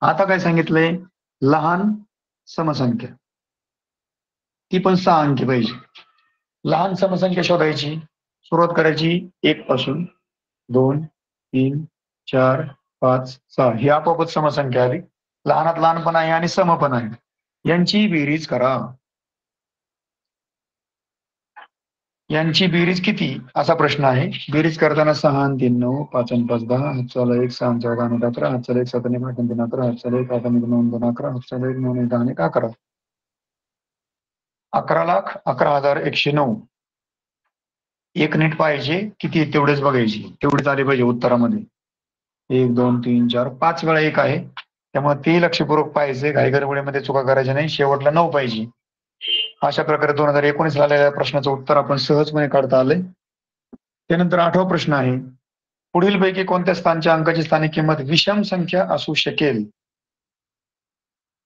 आता काय सांगितलंय? लहान समसंख्या, ती पण 6 अंकी पाहिजे. लहान समसंख्या शोधायची, सुरुवात करायची 1 पासून. 2, 3, 4, 5, 6 ही आपोआपच समसंख्या आली. लहानात लहान पण आहे आणि सम पण आहे. यांची बेरीज करा. यांची बेरीज किती असा प्रश्न आहे. बेरीज करताना 6 आणि 3 9, 5 आणि 5 10, हातचाला 1 6 आणि 14 आणि 11, हातचाला 1 7 आणि 8 आणि 3 11, हातचाला 1 8 आणि 9 2 11, हातचाला 1 9 आणि 10 आणि 11. 11,11,109. एक नीट पाहिजे किती तेवढेच बघायची, तेवढेच आले पाहिजे उत्तरामध्ये. 1 2 3 4 5 वेळा 1 आहे, त्यामुळे ते लक्षपूर्वक पाहिजे. घाई गडबडीमध्ये चुका करायच्या नाही. शेवटला 9 पाहिजे. अशा प्रकारे 2019 ला आलेल्या प्रश्नाचं उत्तर आपण सहजपणे काढता आले. त्यानंतर 8वा प्रश्न आहे, पुढीलपैकी कोणत्या स्थानच्या अंकाची स्थानिक किंमत विषम संख्या असू शकेल?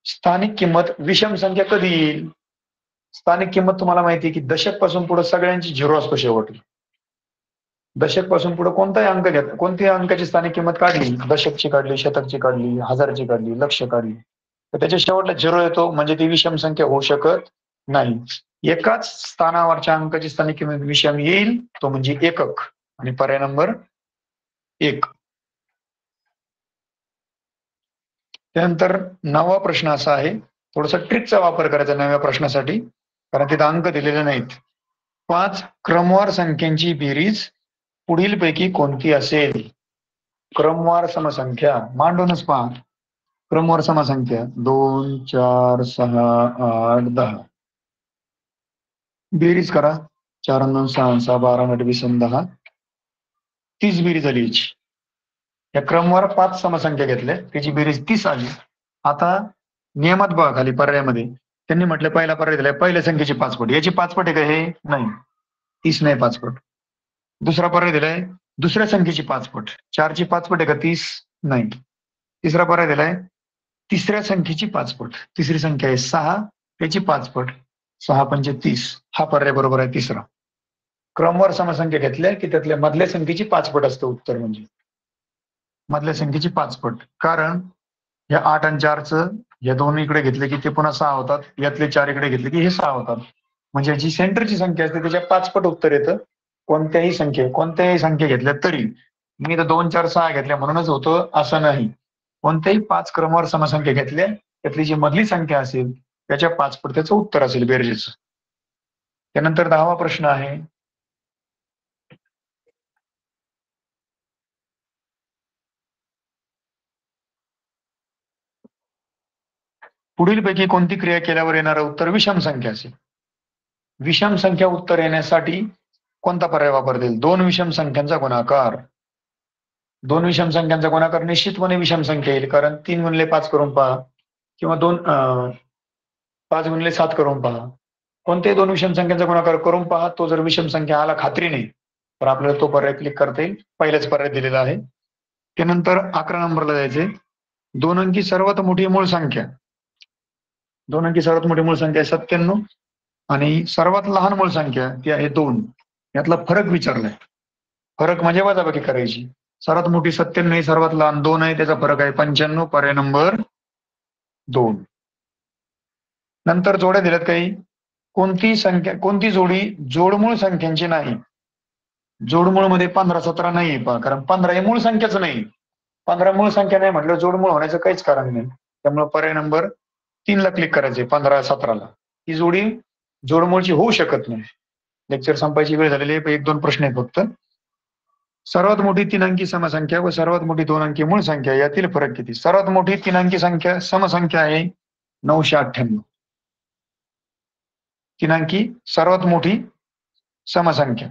स्थानिक किंमत विषम संख्या कधी येईल? स्थानिक किंमत तुम्हाला माहिती आहे की दशक पासून पुढे सगळ्यांची 0 असतो शेवटला. दशक पासून पुढे कोणताही अंक घ्या, कोणत्या अंकाची स्थानिक किंमत काढली, दशकची काढली, शतकची काढली, हजारची काढली, लक्ष काढली, तर त्याच्या शेवटला 0 येतो, म्हणजे ती विषम संख्या होऊ शकत नाही. एकाच स्थानावरच्या अंकाची स्थानिक किंमत विषम येईल, तो म्हणजे एकक, आणि पर्याय नंबर 1. त्यानंतर 9वा प्रश्न असा आहे, थोडासा ट्रिकचा वापर करायचा 9व्या प्रश्नासाठी, कारण तिथे अंक दिलेले नाहीत. 5 क्रमवार संख्यांची बेरीज पुढीलपैकी कोणती असेल? क्रमवार समसंख्या मांडूनच पहा. क्रमवार समसंख्या 2 4 6 8 10. बेरीज करा. 4 2 6 6 12 8 20 10. 30 बेरीज आली याची. या क्रमवार 5 समसंख्या घेतल्या, त्याची बेरीज 30 आली. आता नियमात बघा खाली पर्यायामध्ये त्यांनी म्हटलं पहिला पर्याय दिलाय पहिल्या संख्येची 5 पट. याची 5 पट आहे का? हे नाही, 30 नाही 5 पट. दुसरा पर्याय दिलाय दुसऱ्या संख्येची 5 पट. 4ची 5 पट आहे का 30? नाही. तिसरा पर्याय दिलाय तिसऱ्या संख्येची 5 पट. तिसरी संख्या आहे 6, त्याची 5 पट. 6 पंचे 30. हा पर्याय बरोबर आहे तिसरा. क्रमवार समसंख्या घेतल्या की त्यातल्या मधल्या संख्येची 5 पट असतं उत्तर, म्हणजे मधल्या संख्येची 5 पट. कारण या 8 आणि 4चं या दोन इकडे घेतले की ते पुन्हा 6 होतात, यातले 4 इकडे घेतले की हे 6 होतात. म्हणजे जी सेंटरची संख्या असते त्याच्या 5 पट उत्तर येतं. कोणत्याही संख्या घेतल्या तरी. मी तर 2, 4, 6 घेतल्या म्हणूनच होतं असं नाही. कोणत्याही 5 क्रमवार समसंख्या घेतल्या त्यातली जी मधली संख्या असेल त्याच्या 5 पट त्याचं उत्तर असेल बेरजेचं. त्यानंतर 10वा प्रश्न आहे, पुढीलपैकी कोणती क्रिया केल्यावर येणारं उत्तर विषम संख्या असेल? विषम संख्या उत्तर येण्यासाठी कोणता पर्याय वापरता येईल? 2 विषम संख्यांचा गुणाकार. 2 विषम संख्यांचा गुणाकार निश्चितपणे विषम संख्या येईल, कारण 3 गुणिले 5 करून पहा किंवा 5 गुणिले 7 करून पहा. कोणत्याही 2 विषम संख्यांचा गुणाकार करून पहा. तो जर विषम संख्या आला खात्रीने तर आपल्याला तो पर्याय क्लिक करता येईल. पहिलाच पर्याय दिलेला आहे. त्यानंतर 11 नंबरला जायचे. 2 अंकी सर्वात मोठी मूळ संख्या. 2 अंकी सर्वात मोठी मूळ संख्या आहे 97 आणि सर्वात लहान मूळ संख्या ती आहे 2. यातला फरक विचारलाय. फरक म्हणजे वजाबाकी करायची. सर्वात मोठी 97 आहे, सर्वात लहान 2 आहे, त्याचा फरक आहे 95. पर्याय नंबर 2. नंतर जोड्या दिल्यात काही. कोणती जोडी जोडमूळ संख्यांची नाही? जोडमूळ मध्ये 15, 17 नाही पहा, कारण 15 ही मूळ संख्याच नाही. 15 मूळ संख्या नाही म्हटलं जोडमूळ होण्याचं काहीच कारण नाही. त्यामुळे पर्याय नंबर 3 ला क्लिक करायचे. 15, 17ला ही जोडी जोडमूळची होऊ शकत नाही. लेक्चर संपायची वेळ झालेली आहे. 1-2 प्रश्न आहेत फक्त. सर्वात मोठी 3 अंकी समसंख्या व सर्वात मोठी 2 अंकी मूळ संख्या यातील फरक किती? सर्वात मोठी 3 अंकी संख्या समसंख्या आहे 998. 3 अंकी सर्वात मोठी समसंख्या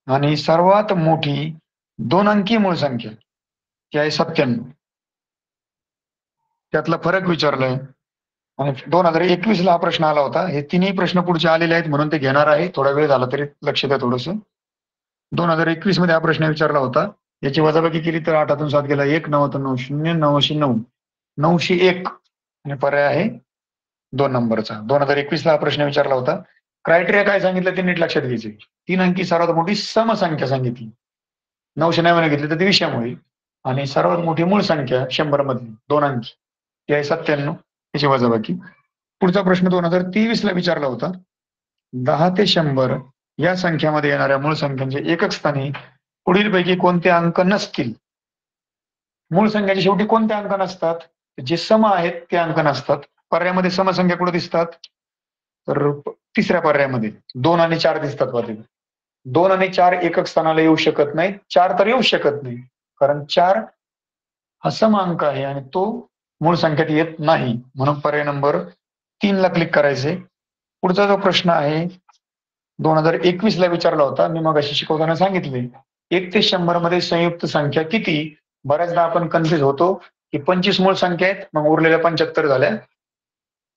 आणि सर्वात मोठी 2 अंकी मूळ संख्या ती आहे 97. त्यातला फरक विचारलाय. आणि 2021 ला हा प्रश्न आला होता. हे तिन्ही प्रश्न पुढचे आलेले आहेत म्हणून ते घेणार आहे. थोडा वेळ झाला तरी लक्ष द्या थोडंसं. 2021 मध्ये हा प्रश्न विचारला होता. याची वजाबाकी केली तर 8 7 गेला 1, 9 9 0, 909, 901 आणि पर्याय आहे 2 नंबरचा. 2021 ला हा प्रश्न विचारला होता. क्रायटेरिया काय सांगितलं ते नीट लक्षात घ्यायचे. 3 अंकी सर्वात मोठी समसंख्या सांगितली. 999 घेतली तर ती विषम होईल आणि सर्वात मोठी मूळ संख्या 100 मधली 2 अंकी ती आहे 97. त्याची वजाबाकी. पुढचा प्रश्न 2023 ला विचारला होता. 10 ते 100 या संख्यामध्ये येणाऱ्या मूळ संख्यांचे एकक स्थानी पुढीलपैकी कोणते अंक नसतील? मूळ संख्याच्या शेवटी कोणते अंक नसतात? जे सम आहेत ते अंक नसतात. पर्यायामध्ये समसंख्या कुठे दिसतात? तर तिसऱ्या पर्यायामध्ये 2 आणि 4 दिसतात बघा. 2 आणि 4 एकक स्थानाला येऊ शकत नाही. 4 तर येऊ शकत नाही, कारण 4 हा सम अंक आहे आणि तो मूळ संख्येत येत नाही. म्हणून पर्याय नंबर 3 ला क्लिक करायचे. पुढचा जो प्रश्न आहे 2021 ला विचारला होता. मी मगाशी शिकवताना सांगितले 1 ते 100 मध्ये संयुक्त संख्या किती? बऱ्याचदा आपण कन्फ्युज होतो की 25 मूळ संख्या आहेत, मग उरलेल्या 75 झाल्या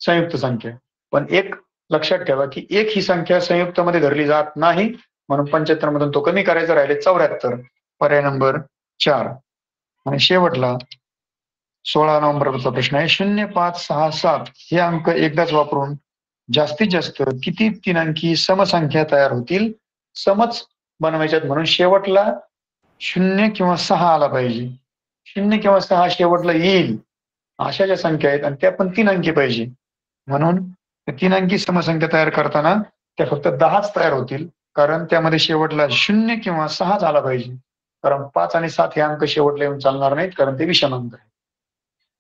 संयुक्त संख्या. पण एक लक्षात ठेवा की 1 ही संख्या संयुक्त मध्ये धरली जात नाही, म्हणून 75 मधून तो कमी करायचा, राहिले 74. पर्याय नंबर 4. आणि शेवटला 16 नंबरचा प्रश्न आहे. 0, 5, 6, 7 हे अंक एकदाच वापरून जास्तीत जास्त किती 3 अंकी समसंख्या तयार होतील? समच बनवायच्यात म्हणून शेवटला 0 किंवा 6 आला पाहिजे. 0 किंवा 6 शेवटला येईल अशा ज्या संख्या आहेत आणि त्या पण 3 अंकी पाहिजे. म्हणून 3 अंकी समसंख्या तयार करताना त्या फक्त 10च तयार होतील, कारण त्यामध्ये शेवटला 0 किंवा 6च आला पाहिजे. कारण 5 आणि 7 हे अंक शेवटला येऊन चालणार नाहीत, कारण ते विषम अंक आहेत.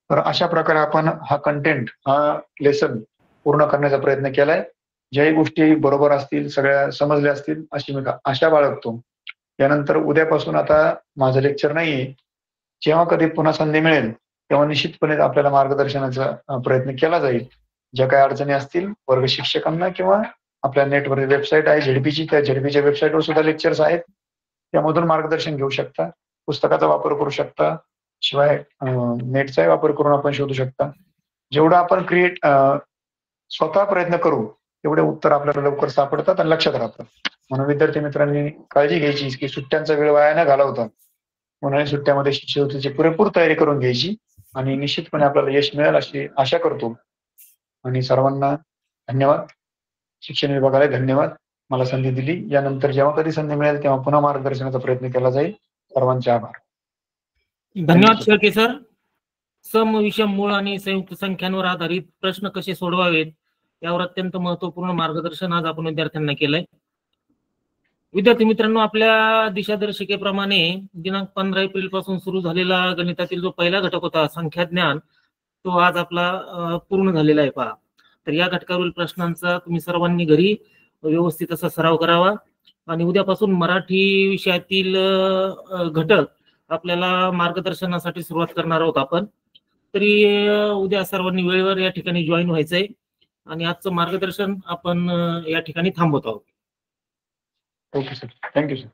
तर अशा प्रकारे आपण हा कंटेंट, हा लेसन पूर्ण करण्याचा प्रयत्न केलाय. ज्याही गोष्टी बरोबर असतील, सगळ्या समजल्या असतील अशी मी आशा बाळगतो. यानंतर उद्यापासून आता माझं लेक्चर नाहीये. जेव्हा कधी पुन्हा संधी मिळेल तेव्हा निश्चितपणे आपल्याला मार्गदर्शनाचा प्रयत्न केला जाईल. ज्या काही अडचणी असतील वर्ग शिक्षकांना किंवा आपल्या नेटवर वेबसाईट आहे झेडपीची, त्या झेडपीच्या वेबसाईटवर सुद्धा लेक्चर्स आहेत. त्यामधून मार्गदर्शन घेऊ शकता. पुस्तकाचा वापर करू शकता. शिवाय नेटचाही वापर करून आपण शोधू शकता. जेवढं आपण स्वतः प्रयत्न करू तेवढे उत्तर आपल्याला लवकर सापडतात आणि लक्षात राहतात. म्हणून विद्यार्थी मित्रांनी काळजी घ्यायची की सुट्ट्यांचा वेळ वाया न घालवता उन्हाळी सुट्ट्यामध्ये शिष्यवृत्तीची पुरेपूर तयारी करून घ्यायची आणि निश्चितपणे आपल्याला यश मिळेल अशी आशा करतो. आणि सर्वांना धन्यवाद. शिक्षण विभागाला धन्यवाद मला संधी दिली. यानंतर जेव्हा कधी संधी मिळेल तेव्हा पुन्हा मार्गदर्शनाचा प्रयत्न केला जाईल. सर्वांचे आभार. धन्यवाद शेळके सर. सम, विषम, मूळ आणि संयुक्त संख्यांवर आधारित प्रश्न कसे सोडवावेत यावर अत्यंत महत्वपूर्ण मार्गदर्शन आज आपण विद्यार्थ्यांना केलंय. विद्यार्थी मित्रांनो, आपल्या दिशादर्शिकेप्रमाणे दिनांक 15 एप्रिल पासून सुरू झालेला गणितातील जो पहिला घटक होता संख्या ज्ञान, तो आज आपला पूर्ण झालेला आहे. पहा, तर या घटकावरील प्रश्नांचा तुम्ही सर्वांनी घरी व्यवस्थित असा सराव करावा आणि उद्यापासून मराठी विषयातील घटक आपल्याला मार्गदर्शनासाठी सुरुवात करणार आहोत आपण. तरी उद्या सर्वांनी वेळेवर या ठिकाणी जॉईन व्हायचंय आणि आजचं मार्गदर्शन आपण या ठिकाणी थांबवत आहोत. Okay sir, thank you sir.